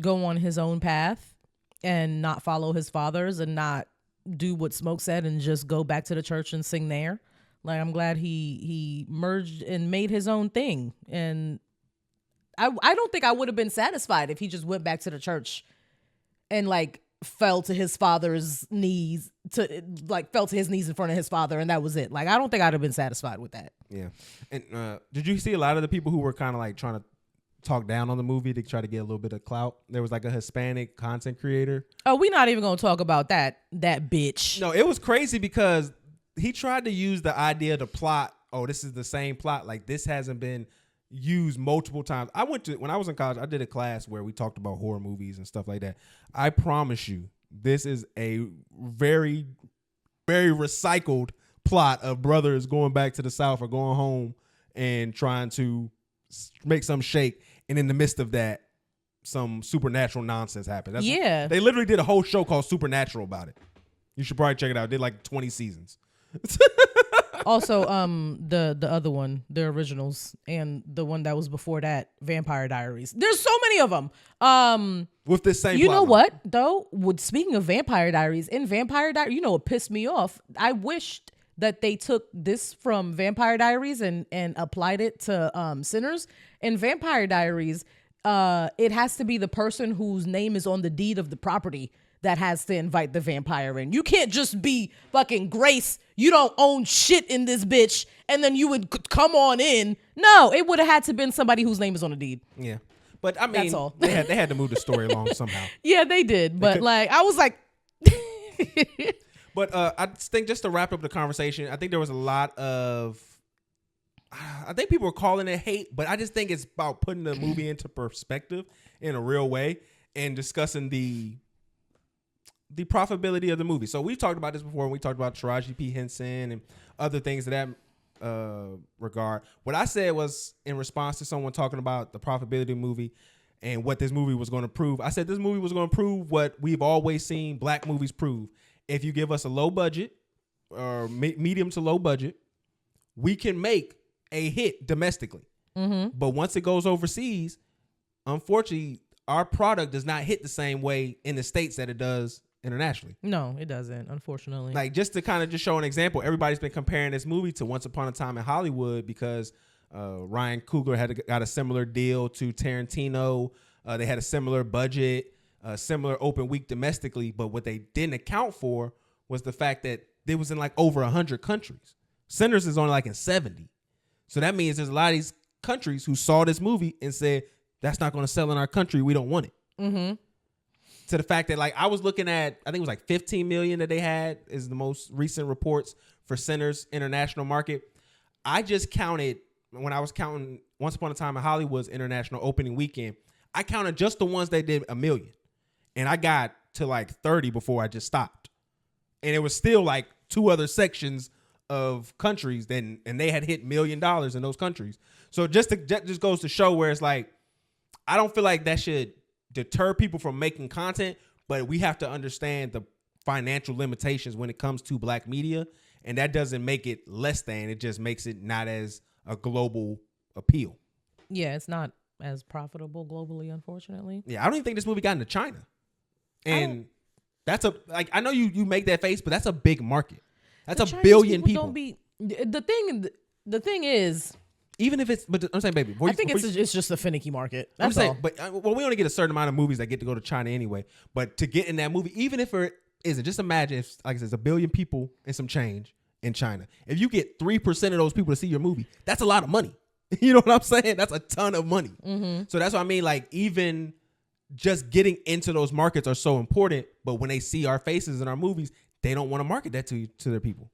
on his own path and not follow his father's and not do what Smoke said and just go back to the church and sing there. Like, I'm glad he merged and made his own thing. And I don't think I would have been satisfied if he just went back to the church and like fell to his knees in front of his father, and that was it. Like, I don't think I'd have been satisfied with that. Yeah. And did you see a lot of the people who were kind of like trying to talk down on the movie to try to get a little bit of clout? There was like a Hispanic content creator. Oh, we're not even gonna talk about that bitch. No, it was crazy because he tried to use the idea to plot, oh, this is the same plot. Like, this hasn't been used multiple times. When I was in college, I did a class where we talked about horror movies and stuff like that. I promise you, this is a very, very recycled plot of brothers going back to the South or going home and trying to make some shake. And in the midst of that, some supernatural nonsense happens. They literally did a whole show called Supernatural about it. You should probably check it out. It did like 20 seasons. Also, the other one, the originals, and the one that was before that, Vampire Diaries. There's so many of them. With this same You know what, though? Speaking of Vampire Diaries, in Vampire Diaries, what pissed me off? I wished that they took this from Vampire Diaries and applied it to Sinners. In Vampire Diaries, it has to be the person whose name is on the deed of the property that has to invite the vampire in. You can't just be fucking Grace. You don't own shit in this bitch, and then you would come on in. No, it would have had to been somebody whose name is on the deed. Yeah, but I mean, That's all. they had to move the story along somehow. Yeah, they did, but like I was like. But I think just to wrap up the conversation, I think there was a lot of. I think people were calling it hate, but I just think it's about putting the movie into perspective in a real way and discussing the profitability of the movie. So we've talked about this before when we talked about Taraji P. Henson and other things of that regard. What I said was in response to someone talking about the profitability of the movie and what this movie was going to prove. I said this movie was going to prove what we've always seen black movies prove. If you give us a low budget or medium to low budget, we can make a hit domestically. Mm-hmm. But once it goes overseas, unfortunately, our product does not hit the same way in the States that it does internationally. No, it doesn't, unfortunately. Like, just to kind of just show an example, everybody's been comparing this movie to Once Upon a Time in Hollywood because Ryan Coogler got a similar deal to Tarantino. They had a similar budget, similar open week domestically, but what they didn't account for was the fact that it was in like over 100 countries. Sinners is only like in 70. So that means there's a lot of these countries who saw this movie and said, that's not going to sell in our country. We don't want it. Mm-hmm. To the fact that, like, I was looking at, I think it was like 15 million that they had is the most recent reports for Sinners international market. I just counted, when I was counting Once Upon a Time in Hollywood's international opening weekend, I counted just the ones that did 1 million. And I got to like 30 before I just stopped. And it was still like 2 other sections of countries and they had hit $1 million in those countries. So that just goes to show where it's like, I don't feel like that should deter people from making content, but we have to understand the financial limitations when it comes to black media. And that doesn't make it less than, it just makes it not as a global appeal. Yeah, it's not as profitable globally, unfortunately. Yeah, I don't even think this movie got into China. And that's I know you make that face, but that's a big market. That's a billion people. Don't be the thing is, even if it's, but I'm saying, baby, I think it's just a finicky market. That's I'm saying, all. but we only get a certain amount of movies that get to go to China anyway. But to get in that movie, even if it isn't, just imagine if, like I said, there's 1 billion people and some change in China. If you get 3% of those people to see your movie, that's a lot of money. You know what I'm saying? That's a ton of money. Mm-hmm. So that's what I mean. Like, even just getting into those markets are so important. But when they see our faces in our movies, they don't want to market that to their people.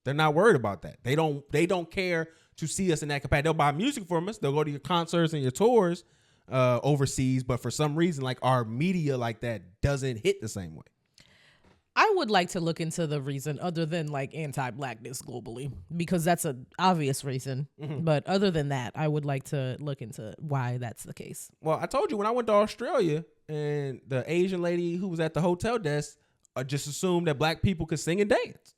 They're not worried about that. They don't care to see us in that capacity. They'll buy music from us. They'll go to your concerts and your tours overseas. But for some reason, like, our media like that doesn't hit the same way. I would like to look into the reason other than like anti-blackness globally, because that's an obvious reason. Mm-hmm. But other than that, I would like to look into why that's the case. Well, I told you when I went to Australia and the Asian lady who was at the hotel desk just assumed that black people could sing and dance.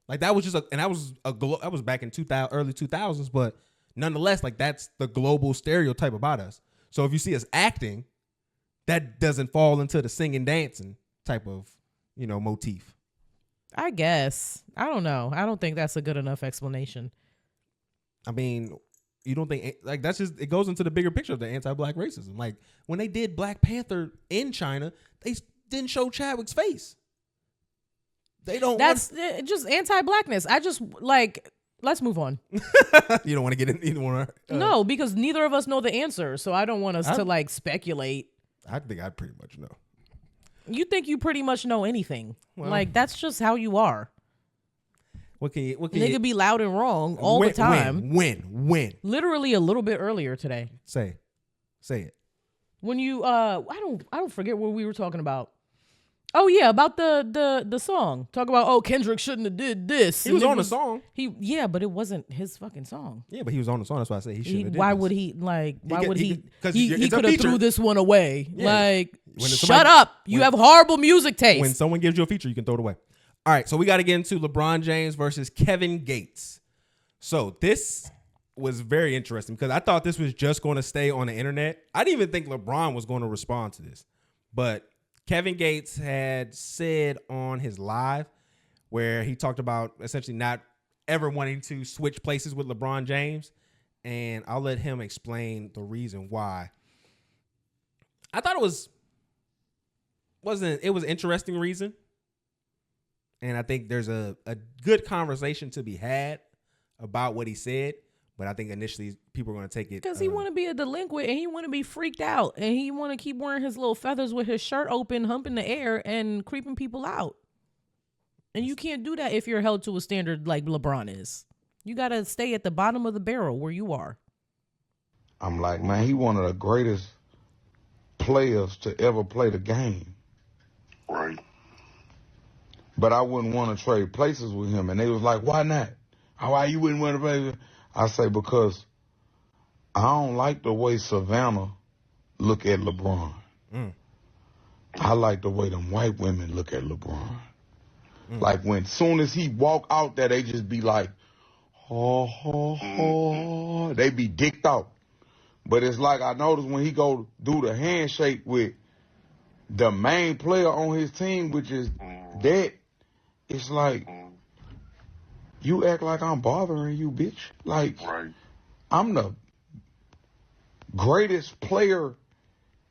Like, that was just that was back in early 2000s, but nonetheless, like, that's the global stereotype about us. So if you see us acting, that doesn't fall into the singing, dancing type of, motif. I guess. I don't know. I don't think that's a good enough explanation. I mean, you don't think, like, that's just, it goes into the bigger picture of the anti-black racism. Like, when they did Black Panther in China, they didn't show Chadwick's face. They don't. That's just anti-blackness. I just like. Let's move on. You don't want to get in. You don't want to. No, because neither of us know the answer, so I don't want us to like speculate. I think I pretty much know. You think you pretty much know anything? Well, like, that's just how you are. What can you? Nigga be loud and wrong all the time. When? Literally a little bit earlier today. Say it. When you I don't forget what we were talking about. Oh yeah, about the song. Talk about, Kendrick shouldn't have did this. He was on the song. But it wasn't his fucking song. Yeah, but he was on the song. That's why I say he shouldn't have did why this. would he like? Why would he? He could have threw this one away. Yeah. Like, shut up! You have horrible music taste. When someone gives you a feature, you can throw it away. All right, so we got to get into LeBron James versus Kevin Gates. So this was very interesting because I thought this was just going to stay on the internet. I didn't even think LeBron was going to respond to this, but Kevin Gates had said on his live where he talked about essentially not ever wanting to switch places with LeBron James. And I'll let him explain the reason why. I thought it was interesting reason. And I think there's a good conversation to be had about what he said. But I think initially people are going to take it. Because he want to be a delinquent and he want to be freaked out. And he want to keep wearing his little feathers with his shirt open, humping the air and creeping people out. And you can't do that if you're held to a standard like LeBron is. You got to stay at the bottom of the barrel where you are. I'm like, man, he one of the greatest players to ever play the game. Right. But I wouldn't want to trade places with him. And they was like, why not? Why you wouldn't want to play with him? I say, because I don't like the way Savannah look at LeBron. I like the way them white women look at LeBron. Like when soon as he walk out there, they just be like, oh. They be dicked out. But it's like I noticed when he go do the handshake with the main player on his team, which is that, it's like, you act like I'm bothering you, bitch. Like, I'm the greatest player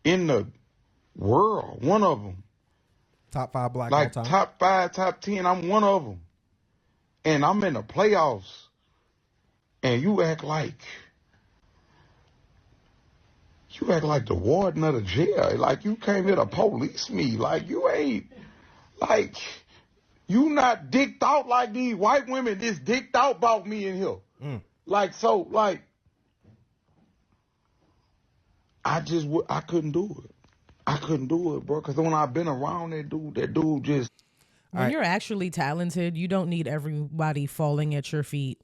in the world. One of them. Top 5 black like all time. Top 5, top 10. I'm one of them. And I'm in the playoffs. And you act like the warden of the jail. Like you came here to police me. Like you ain't, like, you not dicked out like these white women just dicked out about me in here. Like, so, like, I couldn't do it. I couldn't do it, bro. Because when I've been around that dude just. When you're actually talented, you don't need everybody falling at your feet.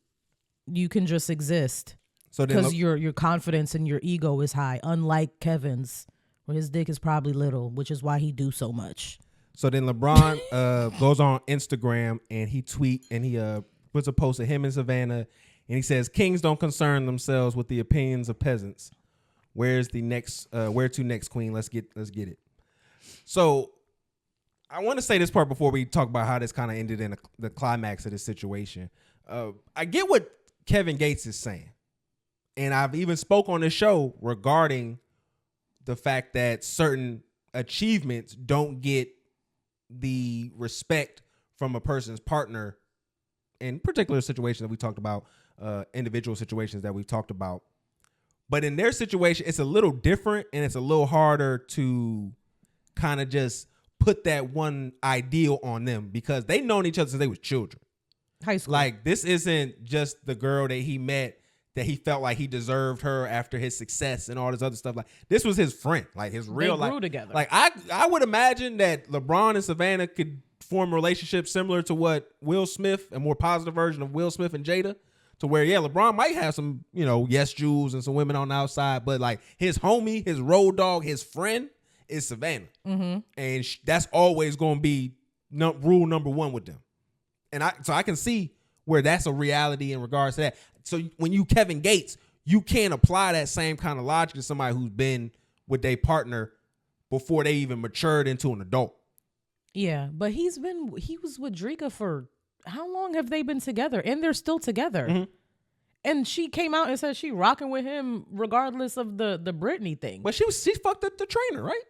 You can just exist. So because your confidence and your ego is high, unlike Kevin's, where his dick is probably little, which is why he do so much. So then LeBron goes on Instagram and he puts a post of him and Savannah, and he says, "Kings don't concern themselves with the opinions of peasants. Where to next, Queen? Let's get it." So I want to say this part before we talk about how this kind of ended in the climax of this situation. I get what Kevin Gates is saying. And I've even spoke on this show regarding the fact that certain achievements don't get the respect from a person's partner in particular situations that we talked about, individual situations that we've talked about. But in their situation, it's a little different and it's a little harder to kind of just put that one ideal on them because they've known each other since they was children. High school. Like, this isn't just the girl that he met that he felt like he deserved her after his success and all this other stuff. Like, this was his friend, like his real life. They grew together. Like, I would imagine that LeBron and Savannah could form a relationship similar to what Will Smith, a more positive version of Will Smith and Jada, to where, yeah, LeBron might have some, yes, Jews and some women on the outside, but like his homie, his road dog, his friend is Savannah. Mm-hmm. And that's always going to be rule number one with them. And I can see where that's a reality in regards to that. So when you Kevin Gates, you can't apply that same kind of logic to somebody who's been with their partner before they even matured into an adult. Yeah, but he was with Drika for how long have they been together? And they're still together. Mm-hmm. And she came out and said she rocking with him regardless of the Britney thing. But she fucked up the trainer, right?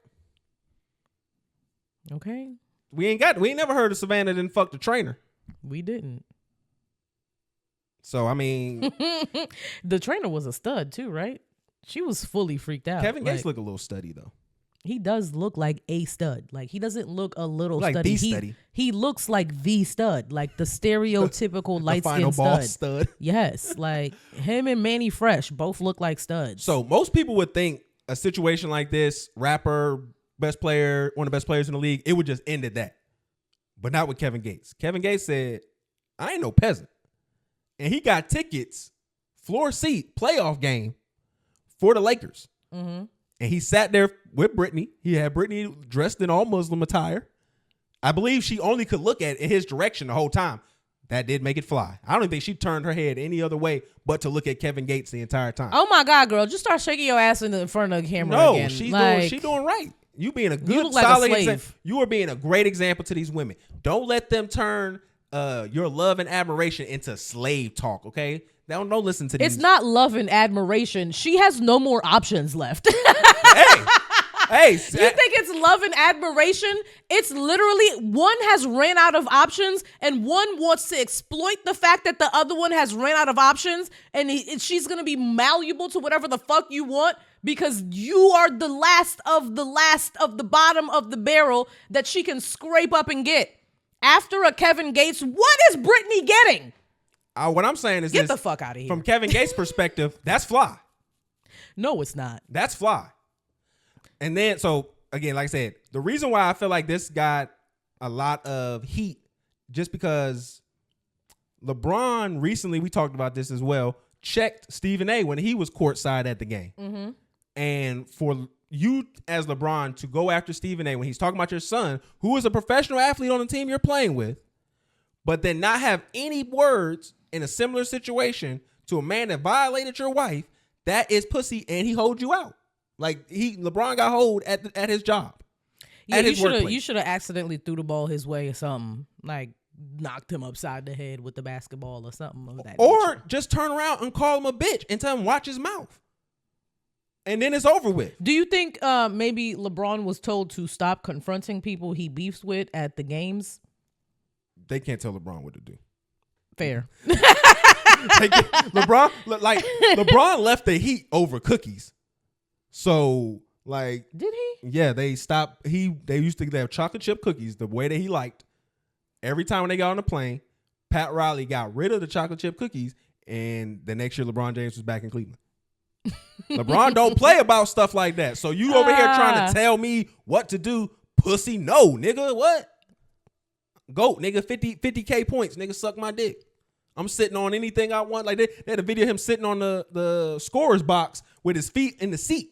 Okay. We ain't never heard of Savannah didn't fuck the trainer. We didn't. So, I mean. The trainer was a stud too, right? She was fully freaked out. Kevin Gates look a little studdy though. He does look like a stud. Like, he doesn't look a little like studdy. Study. He looks like the stud, like the stereotypical light-skinned stud. Yes, like him and Manny Fresh both look like studs. So most people would think a situation like this, rapper, best player, one of the best players in the league, it would just end at that. But not with Kevin Gates. Kevin Gates said, I ain't no peasant. And he got tickets, floor seat, playoff game for the Lakers. Mm-hmm. And he sat there with Britney. He had Britney dressed in all Muslim attire. I believe she only could look at in his direction the whole time. That did make it fly. I don't think she turned her head any other way but to look at Kevin Gates the entire time. Oh my God, girl. Just start shaking your ass in front of the camera again. No, she's doing right. You being a good, solid example. You are being a great example to these women. Don't let them turn your love and admiration into slave talk, okay? Don't listen to these. It's not love and admiration. She has no more options left. Hey, Hey, you think it's love and admiration? It's literally one has ran out of options and one wants to exploit the fact that the other one has ran out of options, and she's going to be malleable to whatever the fuck you want because you are the last of the bottom of the barrel that she can scrape up and get. After a Kevin Gates, what is Brittany getting? What I'm saying is get the fuck out of here. From Kevin Gates' perspective, that's fly. No, it's not. That's fly. And then, so again, like I said, the reason why I feel like this got a lot of heat, just because LeBron recently, we talked about this as well, checked Stephen A. when he was courtside at the game. Mm-hmm. And for you as LeBron to go after Stephen A. when he's talking about your son, who is a professional athlete on the team you're playing with, but then not have any words in a similar situation to a man that violated your wife, that is pussy, and he holds you out. Like LeBron got hold at his job. Yeah, you should have accidentally threw the ball his way or something. Like knocked him upside the head with the basketball or something of that or nature. Just turn around and call him a bitch and tell him watch his mouth. And then it's over with. Do you think maybe LeBron was told to stop confronting people he beefs with at the games? They can't tell LeBron what to do. Fair. LeBron left the Heat over cookies. So like, did he? Yeah, they stopped. They used to have chocolate chip cookies the way that he liked. Every time when they got on the plane, Pat Riley got rid of the chocolate chip cookies, and the next year LeBron James was back in Cleveland. LeBron don't play about stuff like that. So you over here trying to tell me what to do, pussy? No, nigga, what? Goat, nigga, 50K points, nigga, suck my dick. I'm sitting on anything I want. Like they had a video of him sitting on the scorer's box with his feet in the seat,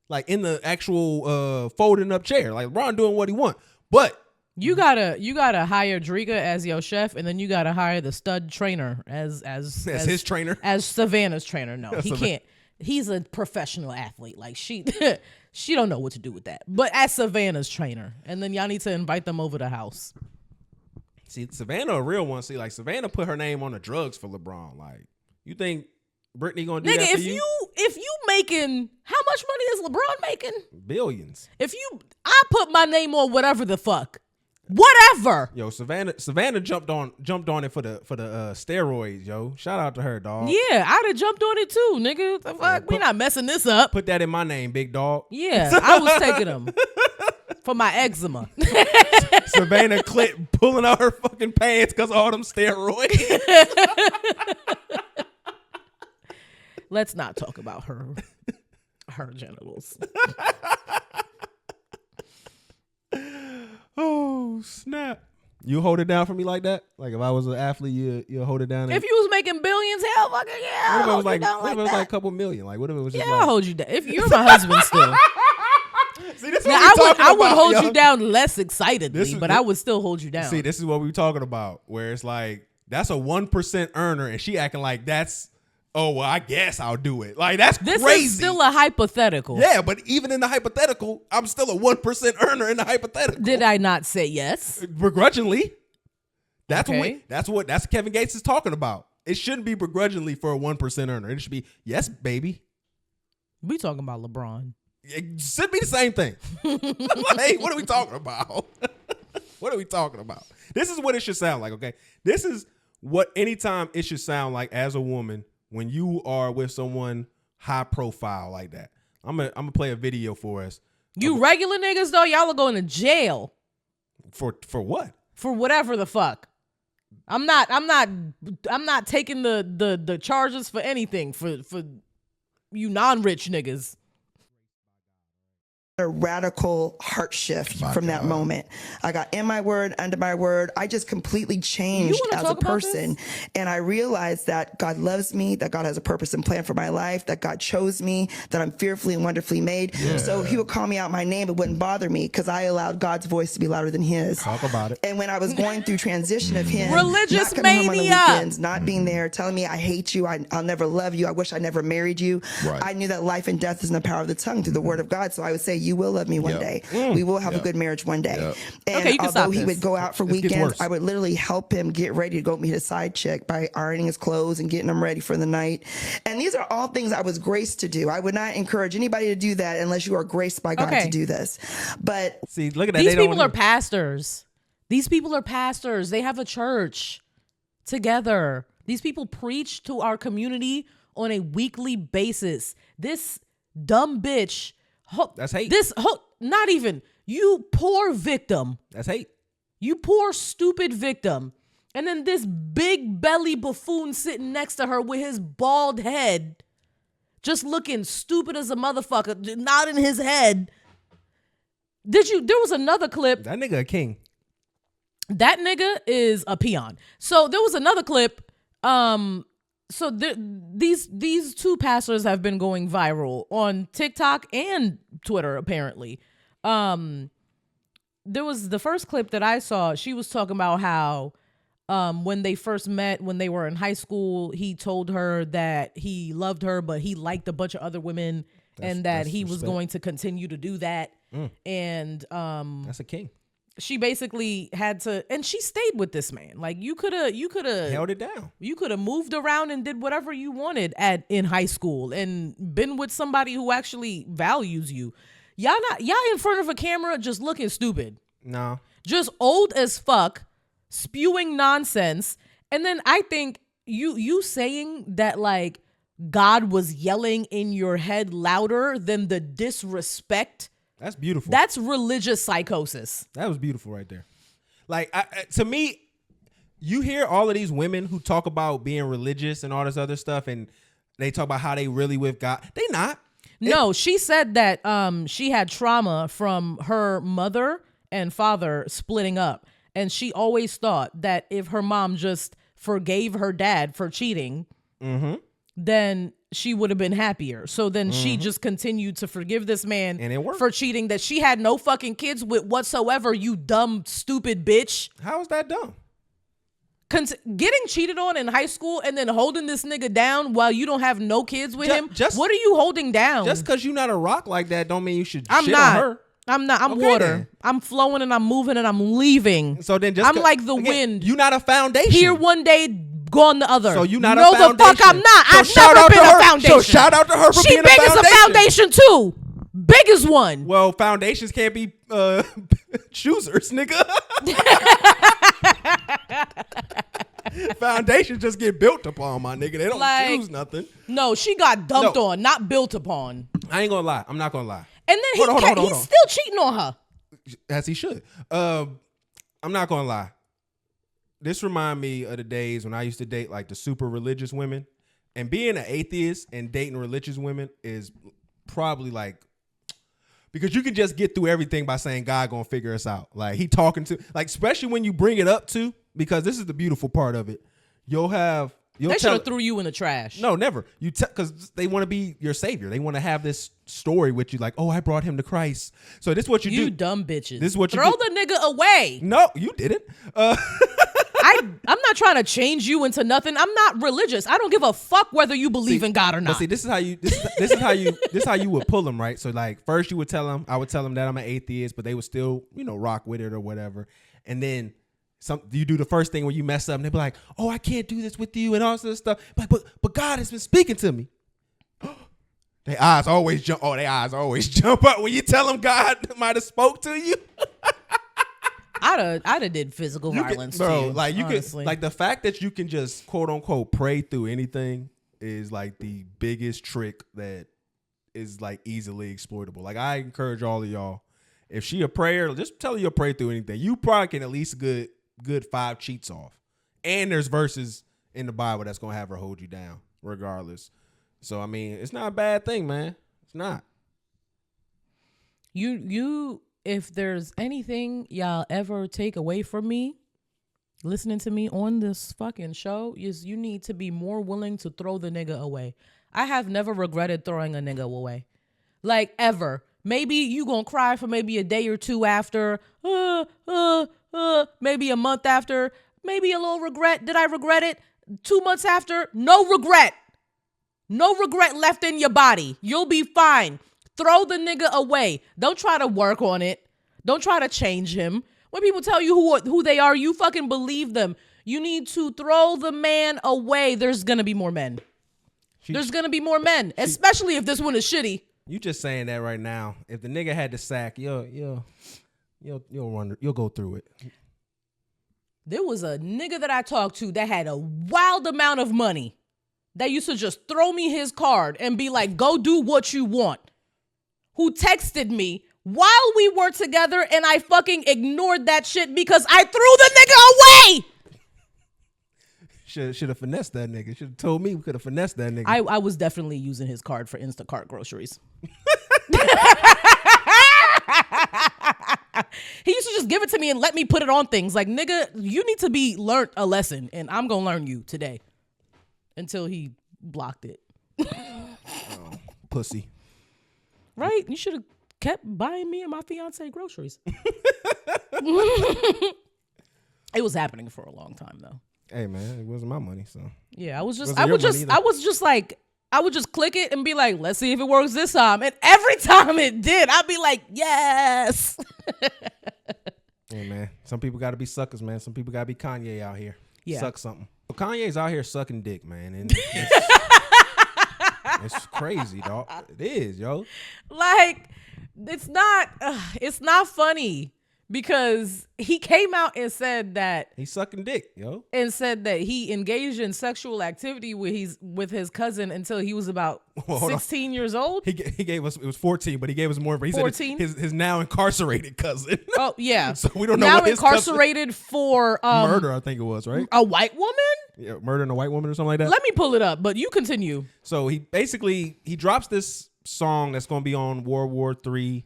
like in the actual folding up chair. Like LeBron doing what he want. But you gotta hire Driga as your chef, and then you gotta hire the stud trainer as his trainer, as Savannah's trainer. No, he can't. He's a professional athlete. Like she don't know what to do with that. But as Savannah's trainer, and then y'all need to invite them over the house. See, Savannah a real one. See, like Savannah put her name on the drugs for LeBron. Like, you think Brittany gonna do that for you? If you making, how much money is LeBron making? Billions. I put my name on whatever the fuck. Whatever. Yo, Savannah jumped on it for the steroids, yo. Shout out to her, dog. Yeah, I'd have jumped on it too, nigga. The fuck? We not messing this up. Put that in my name, big dog. Yeah, I was taking them for my eczema. Savannah Clit pulling out her fucking pants because of all them steroids. Let's not talk about her genitals. Oh, snap. You hold it down for me like that? Like if I was an athlete, you hold it down? If you was making billions, hell fucking yeah. What if it was like a couple million? Like what if it was just I'll hold you down. If you're my husband still. See, this is now, I would hold you down less excitedly, but I would still hold you down. See, this is what we were talking about, where it's like, that's a 1% earner, and she acting like that's, oh, well, I guess I'll do it. Like, that's this crazy. This is still a hypothetical. Yeah, but even in the hypothetical, I'm still a 1% earner in the hypothetical. Did I not say yes? Begrudgingly. That's okay. That's Kevin Gates is talking about. It shouldn't be begrudgingly for a 1% earner. It should be, yes, baby. We talking about LeBron. It should be the same thing. Like, what are we talking about? What are we talking about? This is what it should sound like, okay? This is what anytime it should sound like as a woman when you are with someone high profile like that. I'm gonna play a video for us. You regular niggas though, y'all are going to jail. For what? For whatever the fuck. I'm not taking the charges for anything for you non-rich niggas. A radical heart shift from that moment. I got in my word, under my word. I just completely changed as a person. And I realized that God loves me, that God has a purpose and plan for my life, that God chose me, that I'm fearfully and wonderfully made. Yeah. So he would call me out my name. It wouldn't bother me because I allowed God's voice to be louder than his. Talk about it. And when I was going through transition of him, religious not coming home on the mania, weekends, not being there, telling me I hate you, I'll never love you, I wish I never married you. Right. I knew that life and death is in the power of the tongue through the word of God. So I would say you will love me one day. We will have a good marriage one day. And Okay, you can although stop he this. would go out for This gets weekends, worse. I would literally help him get ready to go meet his side chick by ironing his clothes and getting him ready for the night. And these are all things I was graced to do. I would not encourage anybody to do that unless you are graced by God to do this. But see, look at that. These people are pastors. These people are pastors. They have a church together. These people preach to our community on a weekly basis. This dumb bitch. That's hate. Not even. You poor victim. That's hate. You poor stupid victim. And then this big belly buffoon sitting next to her with his bald head, just looking stupid as a motherfucker, nodding his head. There was another clip. That nigga a king. That nigga is a peon. So there was another clip. These two pastors have been going viral on TikTok and Twitter, apparently. There was the first clip that I saw. She was talking about how when they first met, when they were in high school, he told her that he loved her, but he liked a bunch of other women, and that he was going to continue to do that. And that's a king. She basically had to, and she stayed with this man. Like you could have held it down. You could have moved around and did whatever you wanted in high school and been with somebody who actually values you. Y'all in front of a camera just looking stupid. No. Just old as fuck, spewing nonsense. And then I think you saying that like God was yelling in your head louder than the disrespect. That's beautiful. That's religious psychosis. That was beautiful right there. Like, to me, you hear all of these women who talk about being religious and all this other stuff, and they talk about how they really with God. They not. No, she said that she had trauma from her mother and father splitting up. And she always thought that if her mom just forgave her dad for cheating, then she would have been happier. So then she just continued to forgive this man and it worked. For cheating that she had no fucking kids with whatsoever, you dumb, stupid bitch. How is that dumb? Getting cheated on in high school and then holding this nigga down while you don't have no kids with him. What are you holding down? Just because you're not a rock like that don't mean you should I'm shit not. on her. I'm not. I'm Okay, water. then. I'm flowing and I'm moving and I'm leaving. So then I'm like the wind. You're not a foundation. Here one day, gone the other. So you're not no, a foundation. No, the fuck I'm not. So I've shout never out been to a her. foundation. So shout out to her for she being a big foundation. as a foundation too. Big as one. Well, foundations can't be choosers, nigga. Foundations just get built upon, my nigga. They don't choose nothing. No, she got dumped on, not built upon. I ain't gonna lie. I'm not gonna lie. And then he's still cheating on her. As he should. I'm not gonna lie. This remind me of the days when I used to date like the super religious women. And being an atheist and dating religious women is probably like, because you can just get through everything by saying God gonna figure us out. Like he talking to, like, especially when you bring it up to, because this is the beautiful part of it. They should have threw you in the trash. No, never. Because they want to be your savior. They want to have this story with you, like, oh, I brought him to Christ. So this is what you do. You dumb bitches. This is what throw the nigga away. No, you didn't. I'm not trying to change you into nothing. I'm not religious. I don't give a fuck whether you believe in God or not. But see, this is how you would pull them, right? So like first I would tell them that I'm an atheist, but they would still, rock with it or whatever. And then you do the first thing when you mess up and they be like, oh, I can't do this with you and all this stuff. But God has been speaking to me. Their eyes always jump up when you tell them God might have spoke to you. I'd have did physical violence bro, to you, like you honestly. can, like the fact that you can just quote unquote pray through anything is like the biggest trick that is like easily exploitable. Like I encourage all of y'all, if she a prayer, just tell her you'll pray through anything. You probably can at least good 5 cheats off. And there's verses in the Bible that's gonna have her hold you down regardless. So I mean, it's not a bad thing, man. It's not. If there's anything y'all ever take away from me, listening to me on this fucking show, is you need to be more willing to throw the nigga away. I have never regretted throwing a nigga away. Like, ever. Maybe you gonna cry for maybe a day or two after, maybe a month after, maybe a little regret. Did I regret it? 2 months after? No regret. No regret left in your body. You'll be fine. Throw the nigga away. Don't try to work on it. Don't try to change him. When people tell you who they are, you fucking believe them. You need to throw the man away. There's going to be more men. There's going to be more men, especially if this one is shitty. You just saying that right now. If the nigga had the sack, you'll go through it. There was a nigga that I talked to that had a wild amount of money that used to just throw me his card and be like, go do what you want. Who texted me while we were together and I fucking ignored that shit because I threw the nigga away. Should have finessed that nigga. Should have told me we could have finessed that nigga. I was definitely using his card for Instacart groceries. He used to just give it to me and let me put it on things. Like, nigga, you need to be learned a lesson, and I'm going to learn you today. Until he blocked it. Pussy. Right? You should have kept buying me and my fiance groceries. It was happening for a long time, though. Hey, man, it wasn't my money, so. Yeah, I would just click it and be like, let's see if it works this time. And every time it did, I'd be like, yes. Hey, man, some people got to be suckers, man. Some people got to be Kanye out here. Yeah. Suck something. Well, Kanye's out here sucking dick, man. And it's crazy, dog. It is, yo. Like, it's not funny. Because he came out and said that he's sucking dick, yo, and said that he engaged in sexual activity with his cousin until he was about 16 years old. He gave us, it was 14, but he gave us more. He 14? Said his now incarcerated cousin. Oh yeah, so we don't know now what his incarcerated for murder. I think it was right. A white woman. Yeah, murdering a white woman or something like that. Let me pull it up, but you continue. So he drops this song that's going to be on World War III.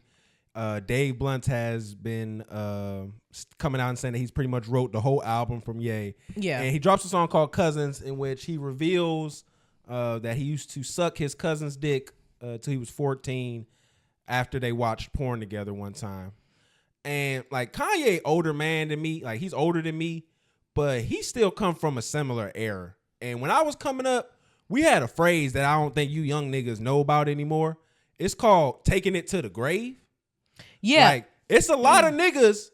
Dave Blunt has been coming out and saying that he's pretty much wrote the whole album from Ye. Yeah. And he drops a song called Cousins in which he reveals that he used to suck his cousin's dick till he was 14 after they watched porn together one time. And like Kanye older man than me, like he's older than me, but he still come from a similar era. And when I was coming up, we had a phrase that I don't think you young niggas know about anymore. It's called taking it to the grave. Yeah. Like, it's a lot of niggas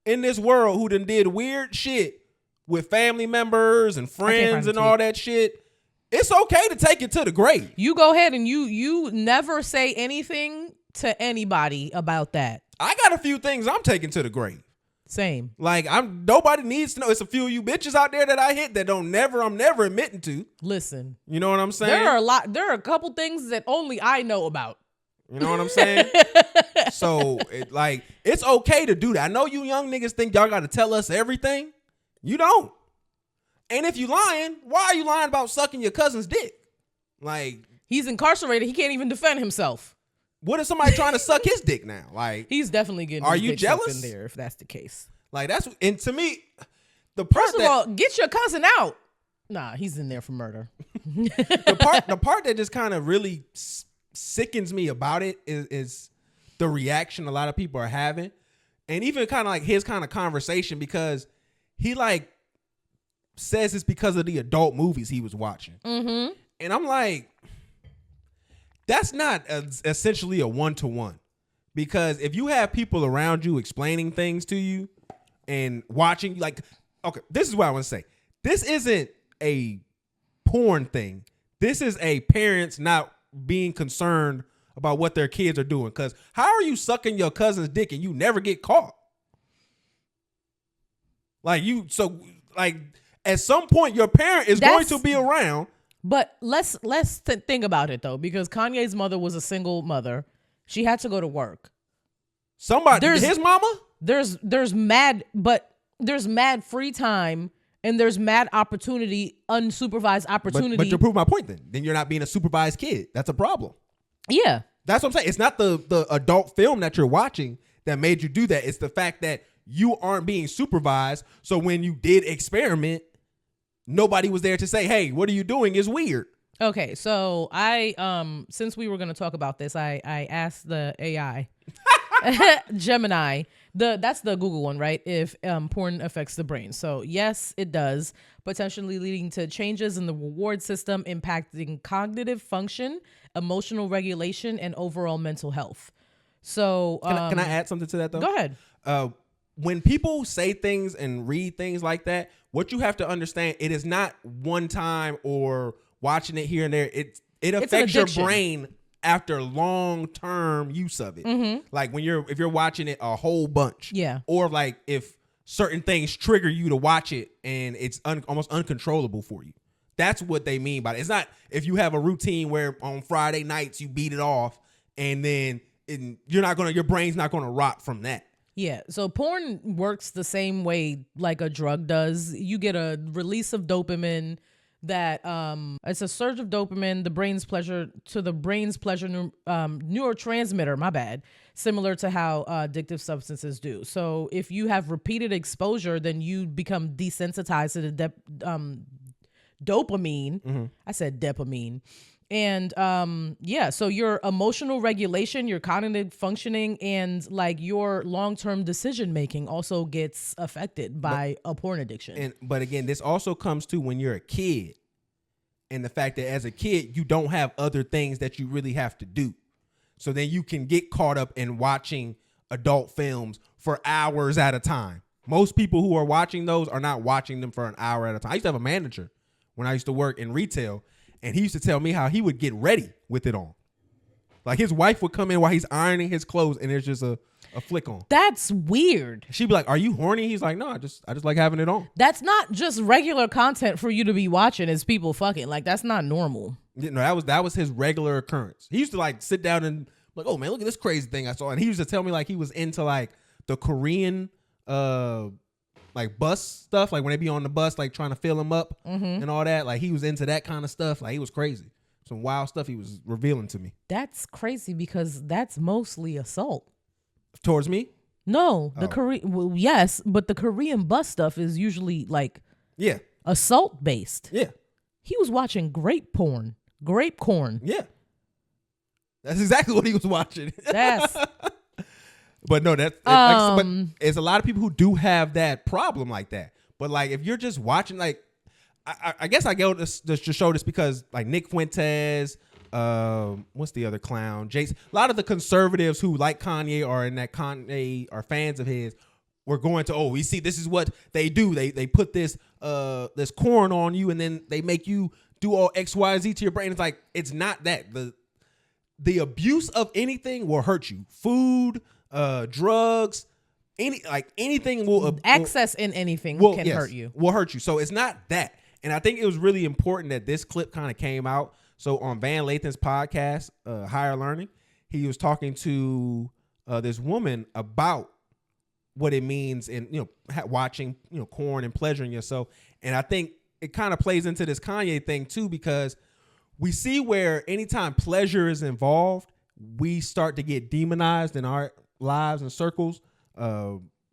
in this world who done did weird shit with family members and friends and all that shit. It's okay to take it to the grave. You go ahead and you never say anything to anybody about that. I got a few things I'm taking to the grave. Same. Like, nobody needs to know. It's a few of you bitches out there that I hit that I'm never admitting to. Listen. You know what I'm saying? There are a couple things that only I know about. You know what I'm saying? So, it's okay to do that. I know you young niggas think y'all got to tell us everything. You don't. And if you lying, why are you lying about sucking your cousin's dick? Like, he's incarcerated. He can't even defend himself. What if somebody trying to suck his dick now? Like, he's definitely getting. Are his you dick jealous? in there if that's the case? Like, and to me, the part first of all, get your cousin out. Nah, he's in there for murder. the part that just kind of really sickens me about it is the reaction a lot of people are having, and even kind of like his kind of conversation, because he like says it's because of the adult movies he was watching. Mm-hmm. And I'm like, that's not essentially a one-to-one, because if you have people around you explaining things to you and watching, like, okay, this is what I want to say. This isn't a porn thing. This is a parents not being concerned about what their kids are doing. Because how are you sucking your cousin's dick and you never get caught? Like, at some point your parent is going to be around. But let's think about it though, because Kanye's mother was a single mother. She had to go to work. His mama? There's mad free time. And there's mad opportunity, unsupervised opportunity. But to prove my point, then you're not being a supervised kid. That's a problem. Yeah. That's what I'm saying. It's not the adult film that you're watching that made you do that. It's the fact that you aren't being supervised. So when you did experiment, nobody was there to say, hey, what are you doing is weird. Okay, so I since we were going to talk about this, I asked the AI, Gemini, That's the Google one, right? If porn affects the brain. So yes, it does, potentially leading to changes in the reward system, impacting cognitive function, emotional regulation, and overall mental health. So can I add something to that though? Go ahead. When people say things and read things like that, what you have to understand, it is not one time or watching it here and there. It affects your brain after long-term use of it. Mm-hmm. Like if you're watching it a whole bunch. Yeah. Or like if certain things trigger you to watch it and it's almost uncontrollable for you. That's what they mean by it. It's not if you have a routine where on Friday nights you beat it off and then your brain's not gonna rot from that. Yeah, so porn works the same way like a drug does. You get a release of dopamine that it's a surge of dopamine, the brain's pleasure neurotransmitter, my bad, similar to how addictive substances do. So if you have repeated exposure, then you become desensitized to the dopamine. Mm-hmm. I said dopamine. And so your emotional regulation, your cognitive functioning, and like your long-term decision making also gets affected by a porn addiction. But again, this also comes to when you're a kid, and the fact that as a kid you don't have other things that you really have to do, so then you can get caught up in watching adult films for hours at a time. Most people who are watching those are not watching them for an hour at a time. I used to have a manager when I used to work in retail. And he used to tell me how he would get ready with it on. Like his wife would come in while he's ironing his clothes and there's just a flick on. That's weird. She'd be like, "Are you horny?" He's like, "No, I just like having it on." That's not just regular content for you to be watching. It's people fucking. Like that's not normal. No, that was his regular occurrence. He used to like sit down and like, "Oh man, look at this crazy thing I saw." And he used to tell me like he was into like the Korean like bus stuff, like when they be on the bus, like trying to fill him up and all that. Like he was into that kind of stuff. Like he was crazy. Some wild stuff he was revealing to me. That's crazy because that's mostly assault. Towards me? No, yes, but the Korean bus stuff is usually like assault based. Yeah. He was watching grape corn. Yeah. That's exactly what he was watching. That's But no, but it's a lot of people who do have that problem like that. But like, if you're just watching, like, I guess I go to show this because like Nick Fuentes, what's the other clown? Jason. A lot of the conservatives who like Kanye or in that Kanye are fans of his were going to, we see this is what they do. They put this corn on you and then they make you do all X, Y, Z to your brain. It's like, it's not that. The abuse of anything will hurt you. Food, drugs, anything will access in anything can hurt you. Will hurt you. So it's not that. And I think it was really important that this clip kind of came out. So on Van Lathan's podcast, Higher Learning, he was talking to this woman about what it means in watching porn and pleasuring yourself. And I think it kind of plays into this Kanye thing too, because we see where anytime pleasure is involved, we start to get demonized in our lives and circles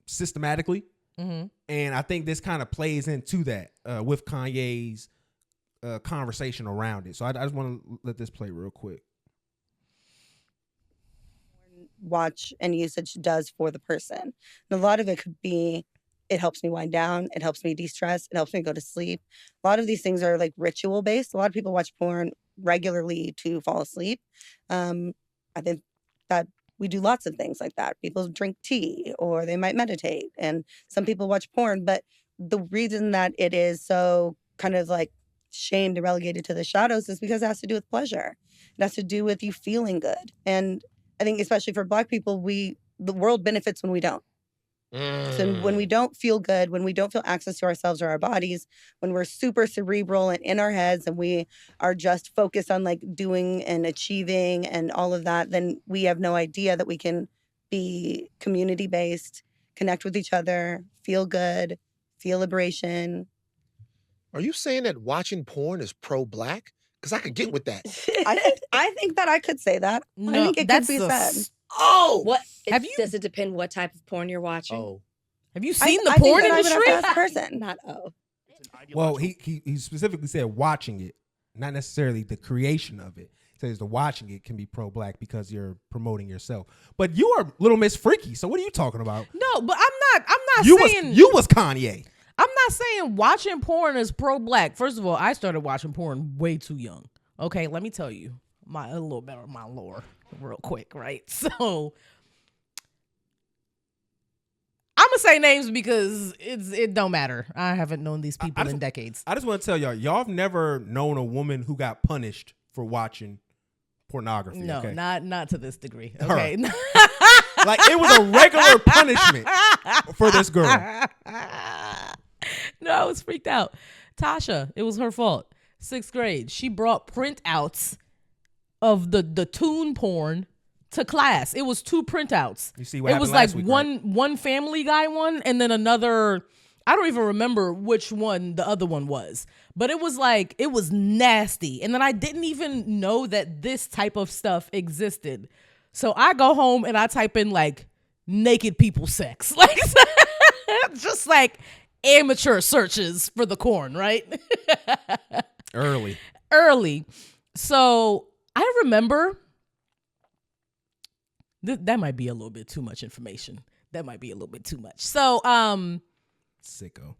systematically. Mm-hmm. And I think this kind of plays into that with Kanye's conversation around it. So I just want to let this play real quick. Watch and usage does for the person. And a lot of it could be, it helps me wind down, it helps me de-stress, it helps me go to sleep. A lot of these things are like ritual based. A lot of people watch porn regularly to fall asleep. I think that we do lots of things like that. People drink tea or they might meditate, and some people watch porn. But the reason that it is so kind of like shamed and relegated to the shadows is because it has to do with pleasure. It has to do with you feeling good. And I think especially for Black people, the world benefits when we don't. So when we don't feel good, when we don't feel access to ourselves or our bodies, when we're super cerebral and in our heads and we are just focused on like doing and achieving and all of that, then we have no idea that we can be community-based, connect with each other, feel good, feel liberation. Are you saying that watching porn is pro-Black? Because I could get with that. I think that I could say that. No, I think it could be said. Oh, what does it depend what type of porn you're watching? Oh, have you seen the porn industry? Person, not Well, he specifically said watching it, not necessarily the creation of it. says the watching it can be pro-black because you're promoting yourself. But you are Little Miss Freaky. So what are you talking about? No, but I'm not You saying you was Kanye. I'm not saying watching porn is pro-black. First of all, I started watching porn way too young. Okay, let me tell you a little bit of my lore real quick, right? So I'm gonna say names because it don't matter. I haven't known these people in decades. I just want to tell y'all have never known a woman who got punished for watching pornography. No, okay? not to this degree. Okay. Like it was a regular punishment for this girl. No, I was freaked out. Tasha, it was her fault. 6th grade. She brought printouts of the toon porn to class. It was 2 printouts. You see what it was happened like last week, one Family Guy one and then another. I don't even remember which one the other one was, but it was nasty. And then I didn't even know that this type of stuff existed. So I go home and I type in like naked people sex, like just like amateur searches for the corn, right? Early. So I remember that might be a little bit too much information. That might be a little bit too much. So, sicko.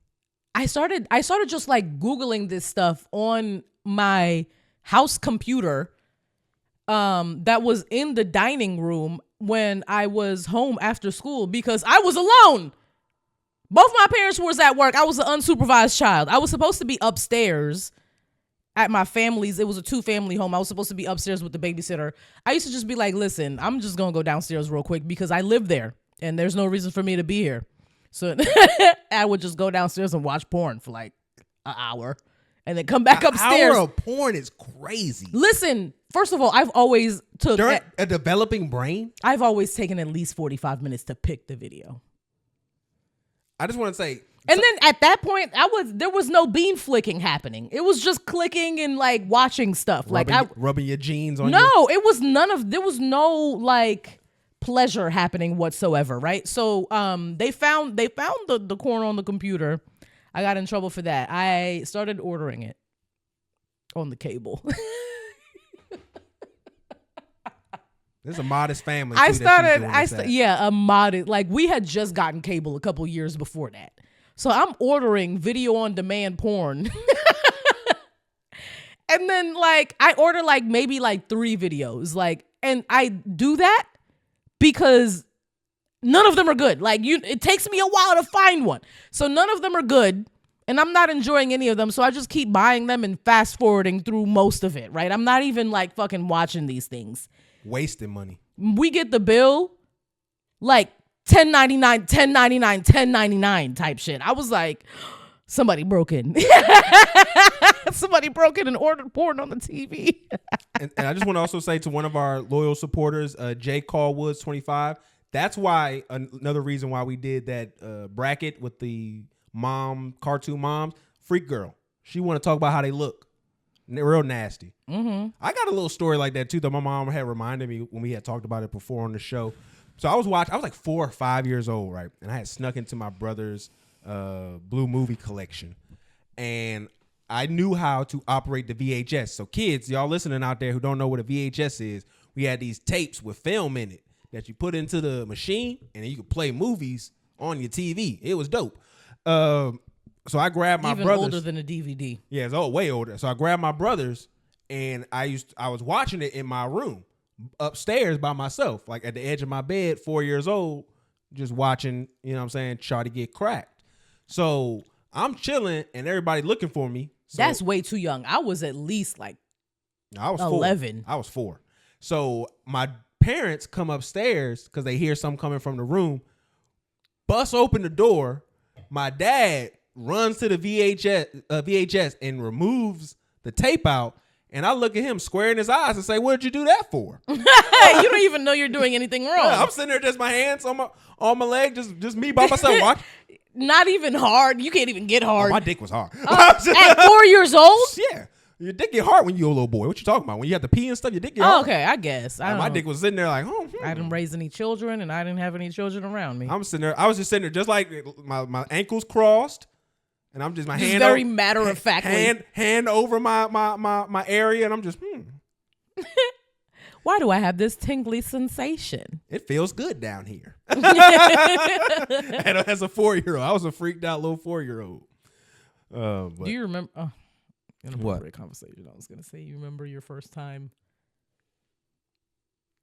I started just like Googling this stuff on my house computer that was in the dining room when I was home after school because I was alone. Both my parents was at work. I was an unsupervised child. I was supposed to be upstairs at my family's. It was a 2-family home. I was supposed to be upstairs with the babysitter. I used to just be like, listen, I'm just going to go downstairs real quick because I live there and there's no reason for me to be here. So I would just go downstairs and watch porn for like an hour and then come back upstairs. An hour of porn is crazy. Listen, first of all, I've always took a developing brain. I've always taken at least 45 minutes to pick the video. I just want to say, and then at that point, there was no bean flicking happening. It was just clicking and like watching stuff, rubbing your jeans on. It was there was no like pleasure happening whatsoever, right? So they found the corn on the computer. I got in trouble for that. I started ordering it on the cable. There's a modest family. A modest. Like we had just gotten cable a couple years before that, so I'm ordering video on demand porn, and then like I order like maybe like 3 videos, like, and I do that because none of them are good. Like it takes me a while to find one, so none of them are good, and I'm not enjoying any of them. So I just keep buying them and fast forwarding through most of it. Right? I'm not even like fucking watching these things. Wasting money. We get the bill like $10.99 type shit. I was like, somebody broke in. Somebody broke in and ordered porn on the TV. and I just want to also say to one of our loyal supporters, Jay Callwoods 25. That's why another reason why we did that bracket with the cartoon moms. Freak girl. She want to talk about how they look. Real nasty. Mm-hmm. I got a little story like that too that my mom had reminded me when we had talked about it before on the show. So I was like 4 or 5 years old, right? And I had snuck into my brother's blue movie collection. And I knew how to operate the VHS. So kids, y'all listening out there who don't know what a VHS is, we had these tapes with film in it that you put into the machine and then you could play movies on your TV. It was dope. So I grabbed my brother's. Older than a DVD. Yeah, it's way older. So I grabbed my brother's and I was watching it in my room upstairs by myself, like at the edge of my bed, 4 years old, just watching, you know what I'm saying, Shawty get cracked. So I'm chilling and everybody looking for me. So that's way too young. I was at least like I was 11. 4. I was 4. So my parents come upstairs because they hear something coming from the room, bust open the door. My dad runs to the VHS and removes the tape out. And I look at him square in his eyes and say, what did you do that for? You don't even know you're doing anything wrong. Yeah, I'm sitting there, just my hands on my leg, just me by myself. Watch. Not even hard. You can't even get hard. Oh, my dick was hard. At 4 years old? Yeah. Your dick get hard when you're a little boy. What you talking about? When you have to pee and stuff, your dick get hard. Okay, I guess. My dick was sitting there like, I didn't raise any children and I didn't have any children around me. I'm sitting there. I was just sitting there just like my ankles crossed. And I'm just hand very matter of factly hand over my area, and I'm just Why do I have this tingly sensation? It feels good down here. And as a 4-year-old, I was a freaked out little 4-year-old. Do you remember? Oh, what a conversation? I was gonna say, you remember your first time?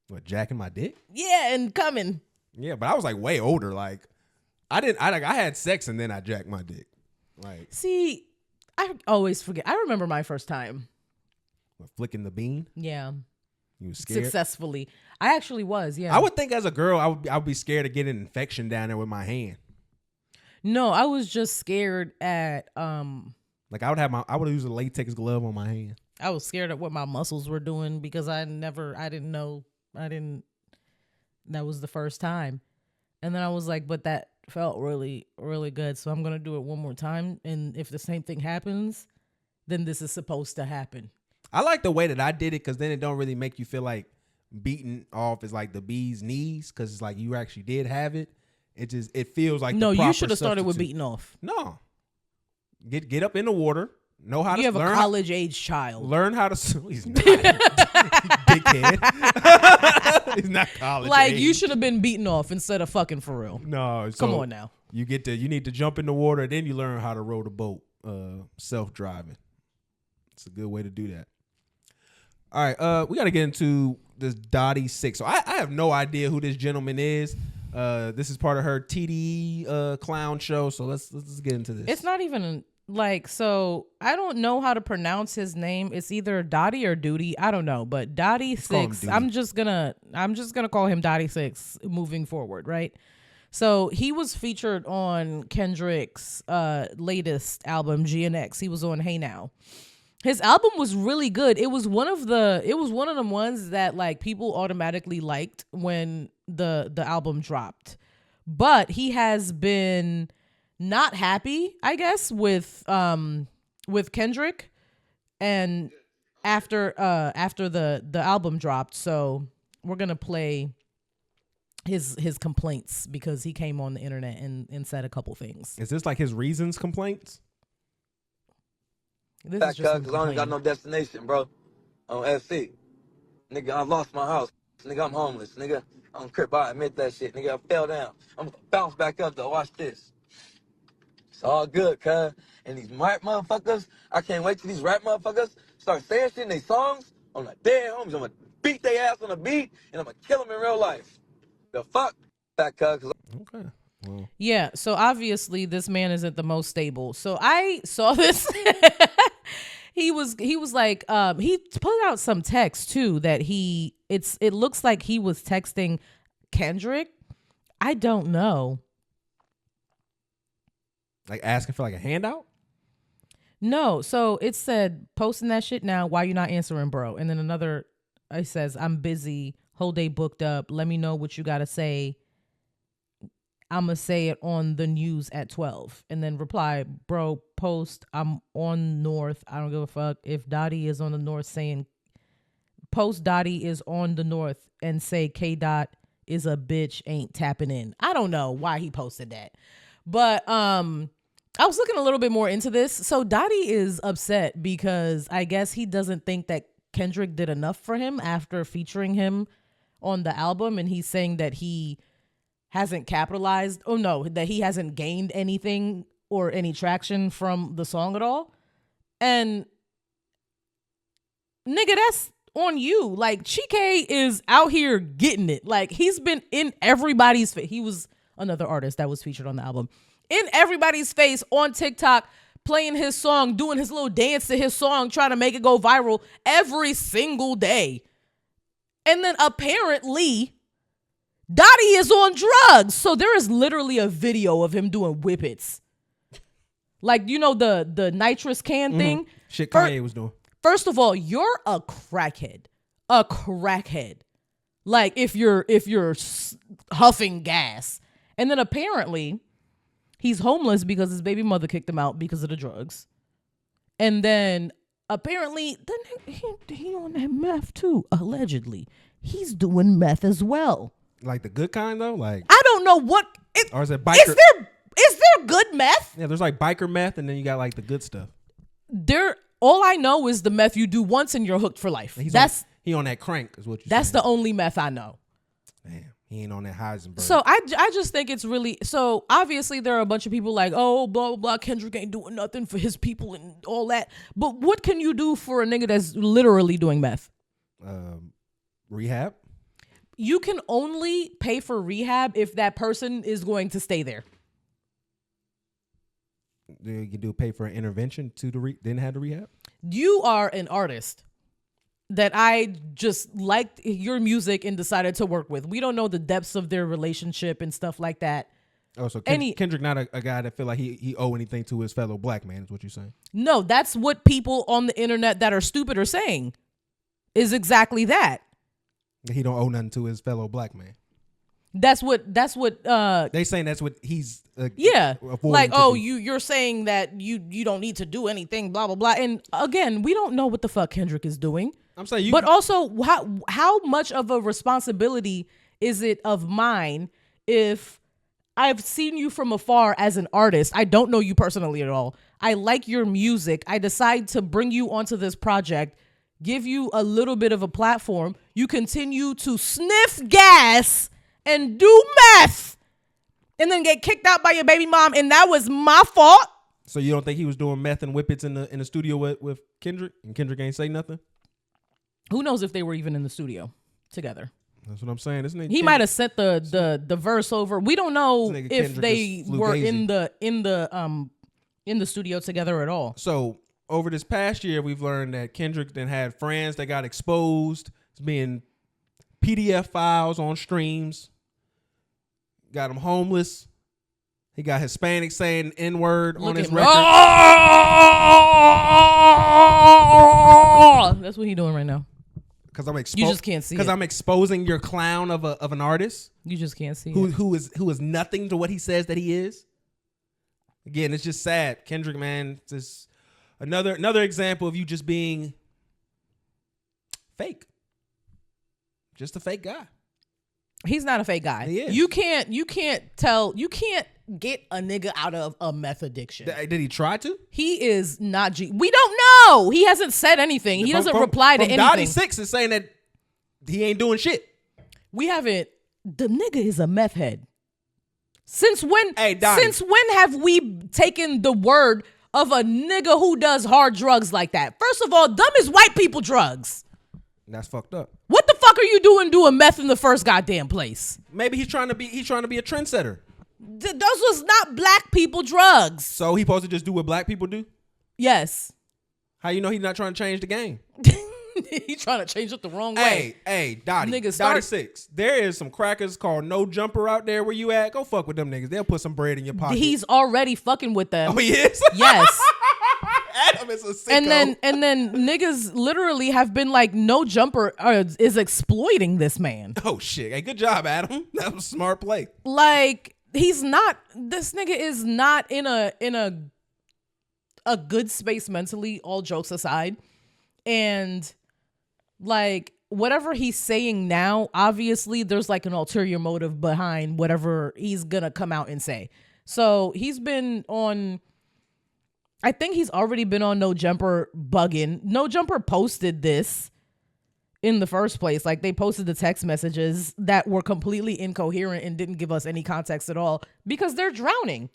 What, jacking my dick? Yeah, and coming. Yeah, but I was like way older. Like I had sex and then I jacked my dick. Like, see, I always forget. I remember my first time. what, flicking the bean? Yeah. You was scared? Successfully. I actually was, yeah. I would think as a girl, I would be scared of getting an infection down there with my hand. No, I was just scared at Like I would use a latex glove on my hand. I was scared at what my muscles were doing because that was the first time. And then I was like, but that felt really, really good. So I'm gonna do it one more time. And if the same thing happens, then this is supposed to happen. I like the way that I did it because then it don't really make you feel like beating off is like the bee's knees because it's like you actually did have it. It feels like no. The proper You should have started with substitute. beating off. No, get up in the water. Know how you to. have learn a college age child. Learn how to. He's not. Dickhead. He's not college. Like age. you should have been beaten off instead of fucking for real. No, come on now. You need to jump in the water, then you learn how to row the boat, self-driving. It's a good way to do that. All right, we got to get into this Dottie 6. So I have no idea who this gentleman is. This is part of her TDE clown show. So let's get into this. It's not even so I don't know how to pronounce his name. It's either Dottie or Duty. I don't know, but Dottie 6. I'm just gonna call him Dottie 6 moving forward, right? So he was featured on Kendrick's latest album, GNX. He was on Hey Now. His album was really good. It was one of the ones that like people automatically liked when the album dropped. But he has been not happy, I guess, with Kendrick and after the album dropped. So we're going to play his complaints because he came on the internet and said a couple things. Is this like his reasons complaints? This Back is just because I ain't got no destination, bro. On FC. Nigga, I lost my house. Nigga, I'm homeless. Nigga, I'm crip. I admit that shit. Nigga, I fell down. I'm gonna bounce back up though. Watch this. It's all good, cuz. And these rap motherfuckers, I can't wait till these rap motherfuckers start saying shit in their songs. I'm like, dead homies. I'm gonna beat their ass on the beat and I'm gonna kill them in real life. The fuck? Back cuz. Okay. Well. Yeah, so obviously this man isn't the most stable. So I saw this. He was like he put out some text too that it looks like he was texting Kendrick. I don't know. Like asking for like a handout? No, so it said posting that shit now. Why you not answering, bro? And then another it says I'm busy, whole day booked up. Let me know what you got to say. I'ma say it on the news at 12. And then reply, bro, post, I'm on North. I don't give a fuck. If Dottie is on the North saying, post Dottie is on the North and say K Dot is a bitch, ain't tapping in. I don't know why he posted that. But I was looking a little bit more into this. So Dottie is upset because I guess he doesn't think that Kendrick did enough for him after featuring him on the album. And he's saying that he hasn't capitalized. Oh no, that he hasn't gained anything or any traction from the song at all. And nigga, that's on you. Like Chike is out here getting it. Like he's been in everybody's face. He was another artist that was featured on the album. In everybody's face on TikTok, playing his song, doing his little dance to his song, trying to make it go viral every single day. And then apparently Dottie is on drugs. So there is literally a video of him doing whippets. Like, you know, the nitrous can thing? Shit Kanye was doing. First of all, you're a crackhead. A crackhead. Like if you're huffing gas. And then apparently he's homeless because his baby mother kicked him out because of the drugs. And then apparently he on that meth too, allegedly. He's doing meth as well. Like the good kind though? Like I don't know what or is it biker? Is there good meth? Yeah, there's like biker meth and then you got like the good stuff. All I know is the meth you do once and you're hooked for life. He He on that crank is what you That's saying. the only meth I know. Damn, he ain't on that Heisenberg. So I just think it's really, so obviously there are a bunch of people like, oh, blah, blah, blah, Kendrick ain't doing nothing for his people and all that. But what can you do for a nigga that's literally doing meth? Rehab? You can only pay for rehab if that person is going to stay there. You do pay for an intervention to then have the rehab? You are an artist that I just liked your music and decided to work with. We don't know the depths of their relationship and stuff like that. Oh, so Kendrick not a guy that feel like he owe anything to his fellow black man is what you're saying? No, that's what people on the internet that are stupid are saying, is exactly that. He don't owe nothing to his fellow black man. That's what they saying that's what he's like, oh, you're saying that you don't need to do anything, blah blah blah. And again, we don't know what the fuck Kendrick is doing. I'm saying but also how much of a responsibility is it of mine if I've seen you from afar as an artist? I don't know you personally at all. I like your music. I decide to bring you onto this project, give you a little bit of a platform. You continue to sniff gas and do meth and then get kicked out by your baby mom, and that was my fault. So you don't think he was doing meth and whippets in the studio with Kendrick, and Kendrick ain't say nothing? Who knows if they were even in the studio together? That's what I'm saying. He might have sent the verse over. We don't know if they were in the studio together at all. So over this past year, we've learned that Kendrick then had friends that got exposed as being PDF files on streams. Got him homeless. He got Hispanics saying N-word on his record. That's what he's doing right now. Because you just can't see. Because I'm exposing your clown of an artist. You just can't see who is nothing to what he says that he is. Again, it's just sad. Kendrick, man, just another example of you just being fake. Just a fake guy. He's not a fake guy. He is. You can't get a nigga out of a meth addiction. Did he try to? He is not we don't know. He hasn't said anything. He doesn't reply to anything. Dottie 6 is saying that he ain't doing shit. We haven't. The nigga is a meth head. Since when? Hey, Dottie. Since when have we taken the word of a nigga who does hard drugs like that? First of all, dumb is white people drugs. That's fucked up. What the fuck are you doing meth in the first goddamn place? Maybe he's trying to be a trendsetter. Those was not black people drugs. So he supposed to just do what black people do? Yes. How you know he's not trying to change the game? He's trying to change it the wrong way. Hey, Dottie 6. There is some crackers called No Jumper out there where you at. Go fuck with them niggas. They'll put some bread in your pocket. He's already fucking with them. Oh, he is? Yes. Adam is a sicko. And then niggas literally have been like, No Jumper is exploiting this man. Oh shit! Hey, good job, Adam. That was a smart play. Like this nigga is not in a good space mentally. All jokes aside, and like whatever he's saying now, obviously there's like an ulterior motive behind whatever he's gonna come out and say. So he's been on. I think he's already been on No Jumper bugging. No Jumper posted this in the first place. Like they posted the text messages that were completely incoherent and didn't give us any context at all because they're drowning.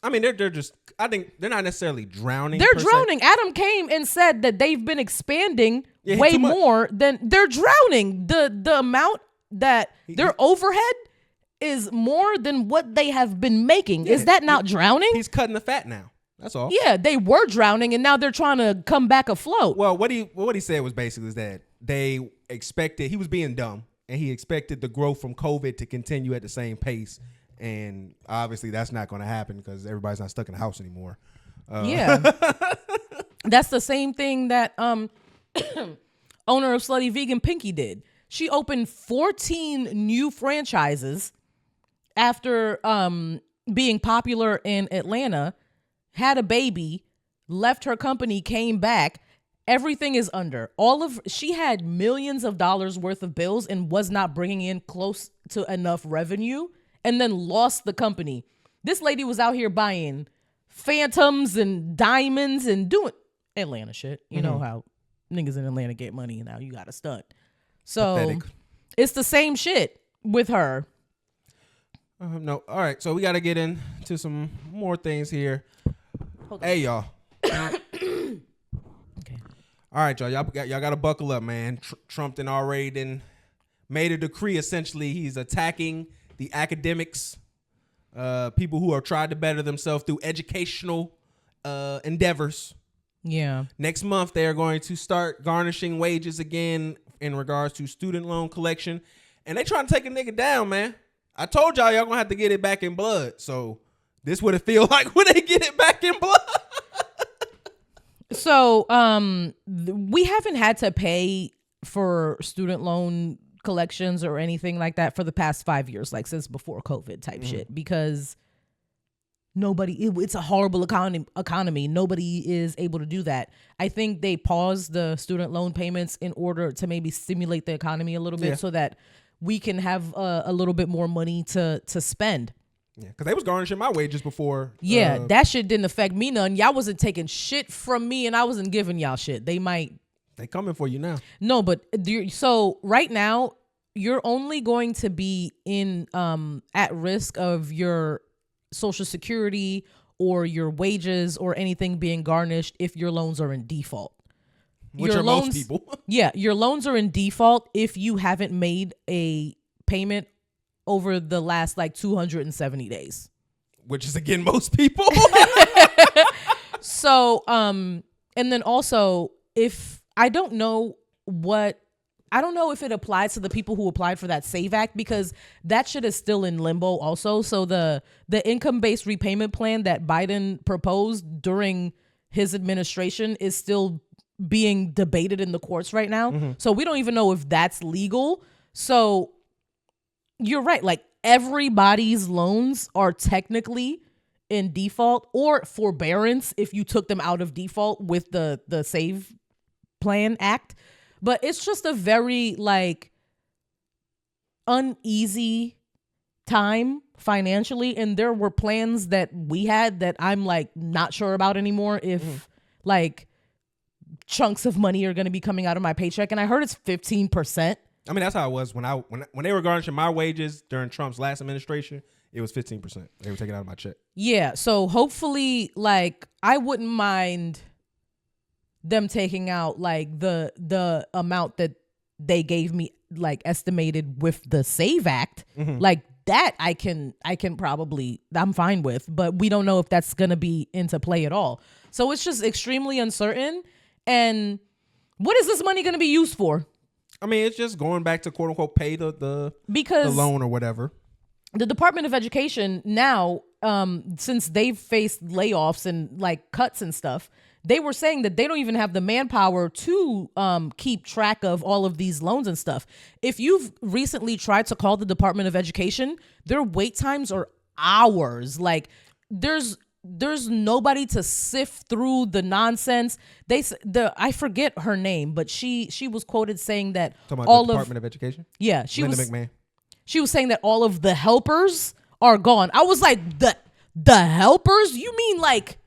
I mean, they're just, I think they're not necessarily drowning. They're drowning. Adam came and said that they've been expanding way more than they're drowning. The amount that their overhead is more than what they have been making. Is that not drowning? He's cutting the fat now. That's all. Yeah, they were drowning and now they're trying to come back afloat. Well, what he said was basically that they expected, he was being dumb and he expected the growth from COVID to continue at the same pace. And obviously that's not going to happen because everybody's not stuck in the house anymore. Yeah. That's the same thing that owner of Slutty Vegan Pinky did. She opened 14 new franchises after being popular in Atlanta, had a baby, left her company, came back. Everything is under. She had millions of dollars worth of bills and was not bringing in close to enough revenue and then lost the company. This lady was out here buying phantoms and diamonds and doing Atlanta shit. You know how niggas in Atlanta get money and now you got to stunt. So Pathetic. it's the same shit with her. No. All right. So we got to get into some more things here. Hey, y'all. Okay. All right, y'all. Y'all got to buckle up, man. Trump then already made a decree. Essentially, he's attacking the academics, people who have tried to better themselves through educational endeavors. Yeah. Next month, they are going to start garnishing wages again in regards to student loan collection. And they trying to take a nigga down, man. I told y'all going to have to get it back in blood. So this would it feel like when they get it back in blood. So we haven't had to pay for student loan collections or anything like that for the past 5 years, like since before COVID type shit, because it's a horrible economy. Nobody is able to do that. I think they paused the student loan payments in order to maybe stimulate the economy a little bit so that we can have a little bit more money to spend. Yeah, because they was garnishing my wages before. Yeah, that shit didn't affect me none. Y'all wasn't taking shit from me and I wasn't giving y'all shit. They coming for you now. No, but so right now you're only going to be in at risk of your Social Security or your wages or anything being garnished if your loans are in default. Which are most people. Yeah, your loans are in default if you haven't made a payment over the last like 270 days. Which is again most people. So, and then also if I don't know if it applies to the people who applied for that SAVE Act, because that shit is still in limbo also. So the income-based repayment plan that Biden proposed during his administration is still being debated in the courts right now. Mm-hmm. So we don't even know if that's legal. So you're right. Like everybody's loans are technically in default or forbearance if you took them out of default with the SAVE Plan Act. But it's just a very like uneasy time financially. And there were plans that we had that I'm like not sure about anymore if like chunks of money are going to be coming out of my paycheck. And I heard it's 15%. I mean, that's how it was when they were garnishing my wages during Trump's last administration. It was 15%. They were taking out of my check. Yeah. So hopefully, like, I wouldn't mind them taking out like the amount that they gave me, like estimated with the SAVE Act. Mm-hmm. Like that I can probably, I'm fine with, but we don't know if that's going to be into play at all. So it's just extremely uncertain. And what is this money going to be used for? I mean, it's just going back to quote unquote pay the loan or whatever. The Department of Education now, since they've faced layoffs and like cuts and stuff, they were saying that they don't even have the manpower to keep track of all of these loans and stuff. If you've recently tried to call the Department of Education, their wait times are hours. There's nobody to sift through the nonsense. I forget her name, but she was quoted saying that talking about the Department of Education. Yeah, Linda McMahon. She was saying that all of the helpers are gone. I was like, the helpers? You mean like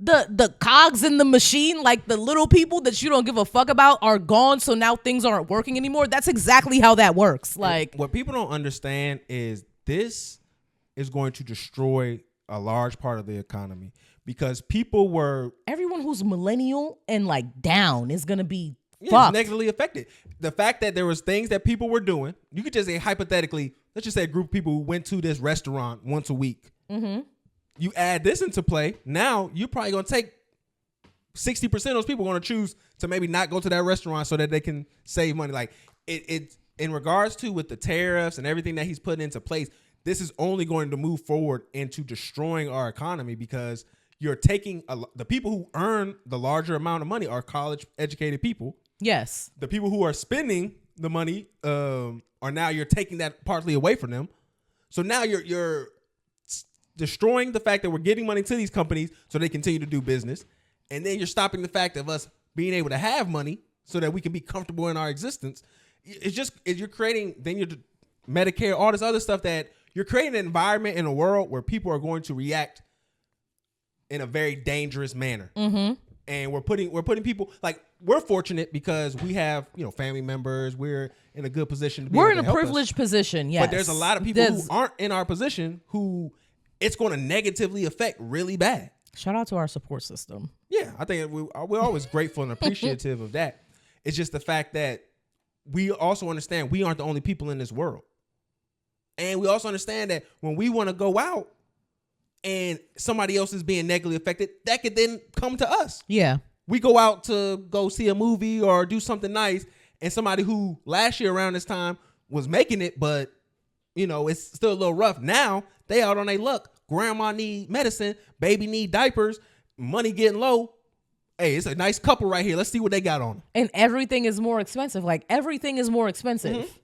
the cogs in the machine, like the little people that you don't give a fuck about are gone, so now things aren't working anymore? That's exactly how that works. Like, what people don't understand is this is going to destroy a large part of the economy because everyone who's millennial and like down is going to be negatively affected. The fact that there was things that people were doing, you could just say hypothetically, let's just say a group of people who went to this restaurant once a week. Mm-hmm. You add this into play, now you're probably going to take 60% of those people are going to choose to maybe not go to that restaurant so that they can save money. Like it in regards to with the tariffs and everything that he's putting into place, this is only going to move forward into destroying our economy because you're taking the people who earn the larger amount of money are college educated people. Yes. The people who are spending the money are now you're taking that partly away from them. So now you're destroying the fact that we're getting money to these companies so they continue to do business. And then you're stopping the fact of us being able to have money so that we can be comfortable in our existence. You're creating, then you're Medicare, all this other stuff that you're creating an environment in a world where people are going to react in a very dangerous manner. Mm-hmm. And we're putting people, like, we're fortunate because we have, family members. We're in a good position to be We're able in to a help privileged us. position, yes. But there's a lot of people who aren't in our position who it's going to negatively affect really bad. Shout out to our support system. Yeah, I think we're always grateful and appreciative of that. It's just the fact that we also understand we aren't the only people in this world. And we also understand that when we want to go out and somebody else is being negatively affected, that could then come to us. Yeah. We go out to go see a movie or do something nice, and somebody who last year around this time was making it, but, it's still a little rough. Now, they out on their luck. Grandma need medicine, baby need diapers, money getting low. Hey, it's a nice couple right here. Let's see what they got on them. And everything is more expensive. Like, everything is more expensive. Mm-hmm.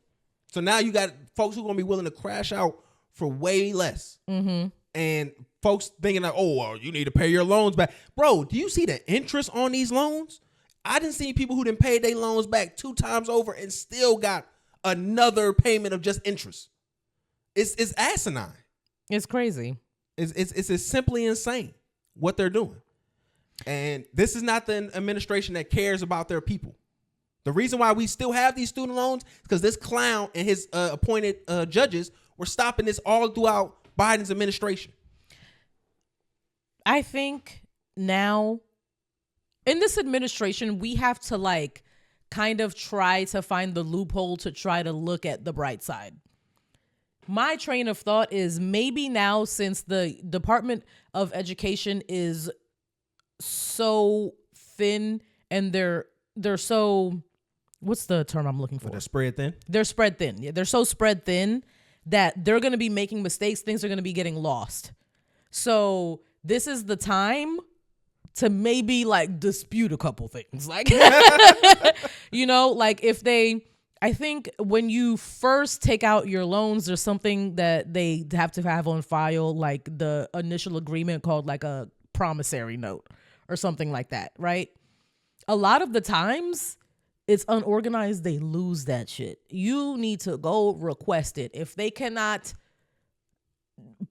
So now you got folks who are going to be willing to crash out for way less. Mm-hmm. And folks thinking like, you need to pay your loans back. Bro, do you see the interest on these loans? I didn't see people who didn't pay their loans back 2 times over and still got another payment of just interest. It's asinine. It's crazy. It's simply insane what they're doing. And this is not the administration that cares about their people. The reason why we still have these student loans is because this clown and his appointed judges were stopping this all throughout Biden's administration. I think now in this administration, we have to kind of try to find the loophole to try to look at the bright side. My train of thought is maybe now, since the Department of Education is so thin and they're so, what's the term I'm looking for? They're spread thin? They're spread thin. Yeah, they're so spread thin that they're going to be making mistakes. Things are going to be getting lost. So this is the time to maybe dispute a couple things. I think when you first take out your loans, there's something that they have to have on file, like the initial agreement called a promissory note or something like that, right? A lot of the times it's unorganized. They lose that shit. You need to go request it. If they cannot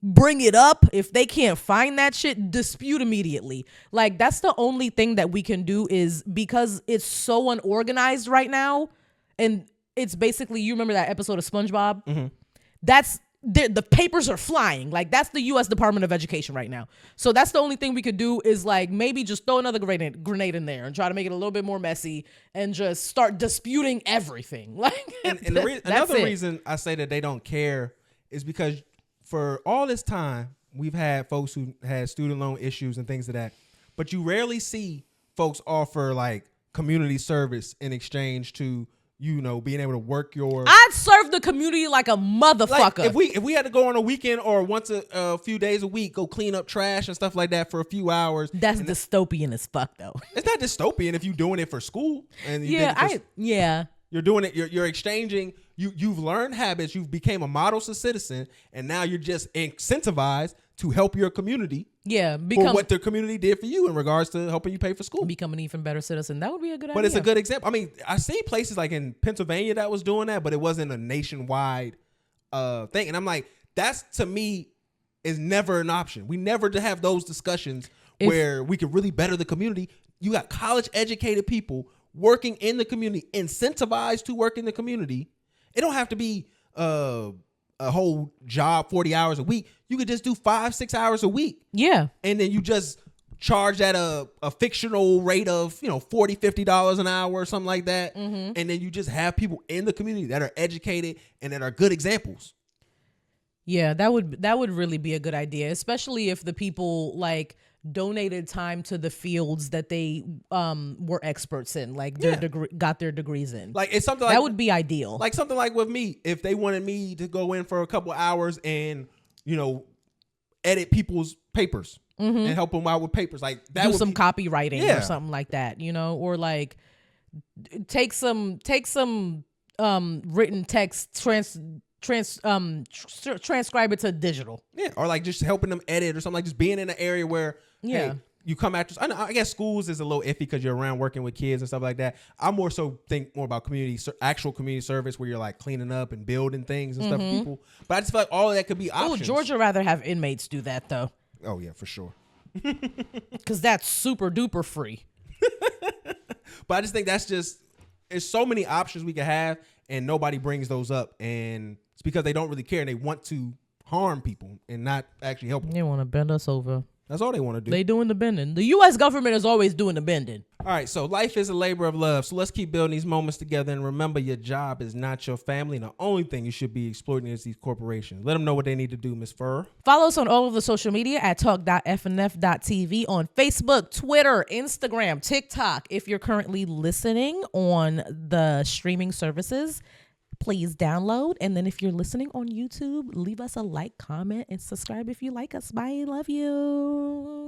bring it up, if they can't find that shit, dispute immediately. That's the only thing that we can do, is because it's so unorganized right now. And it's basically, you remember that episode of SpongeBob? Mm-hmm. That's the papers are flying. That's the U.S. Department of Education right now. So that's the only thing we could do, is maybe just throw another grenade in there and try to make it a little bit more messy and just start disputing everything. Another reason I say that they don't care is because for all this time, we've had folks who had student loan issues and things of that, but you rarely see folks offer community service in exchange to, being able to work your... I'd serve the community like a motherfucker. If we had to go on a weekend or once a few days a week, go clean up trash and stuff like that for a few hours. That's dystopian as fuck, though. It's not dystopian if you're doing it for school. And you're doing it. You're exchanging. You've learned habits. You've became a model citizen, and now you're just incentivized to help your community. Yeah, for what the community did for you in regards to helping you pay for school. Become an even better citizen. That would be a good idea. But it's a good example. I mean, I see places like in Pennsylvania that was doing that, but it wasn't a nationwide thing. And I'm like, that's, to me, is never an option. We never to have those discussions where we could really better the community. You got college educated people working in the community, incentivized to work in the community. It don't have to be a whole job 40 hours a week. You could just do 5-6 hours a week. Yeah. And then you just charge at a fictional rate of, $40-$50 an hour or something like that. Mm-hmm. And then you just have people in the community that are educated and that are good examples. Yeah, that would really be a good idea, especially if the people donated time to the fields that they were experts in, got their degrees in. It's something that would be ideal. Something like with me, if they wanted me to go in for a couple hours and edit people's papers and help them out with papers, that do some copywriting or something like that, or take some written text, transcribe it to digital. Yeah, or just helping them edit or something, just being in an area where you come after. I guess schools is a little iffy because you're around working with kids and stuff like that. I more so think more about actual community service where you're cleaning up and building things and stuff for people. But I just feel like all of that could be options. Oh, Georgia rather have inmates do that though. Oh yeah, for sure. Because that's super duper free. But I just think there's so many options we could have, and nobody brings those up, and it's because they don't really care and they want to harm people and not actually help them. They want to bend us over. That's all they want to do. They doing the bending. The U.S. government is always doing the bending. All right, so life is a labor of love. So let's keep building these moments together. And remember, your job is not your family. And the only thing you should be exploiting is these corporations. Let them know what they need to do, Ms. Furr. Follow us on all of the social media at talk.fnf.tv on Facebook, Twitter, Instagram, TikTok. If you're currently listening on the streaming services, please download. And then if you're listening on YouTube, leave us a like, comment, and subscribe if you like us. Bye. Love you.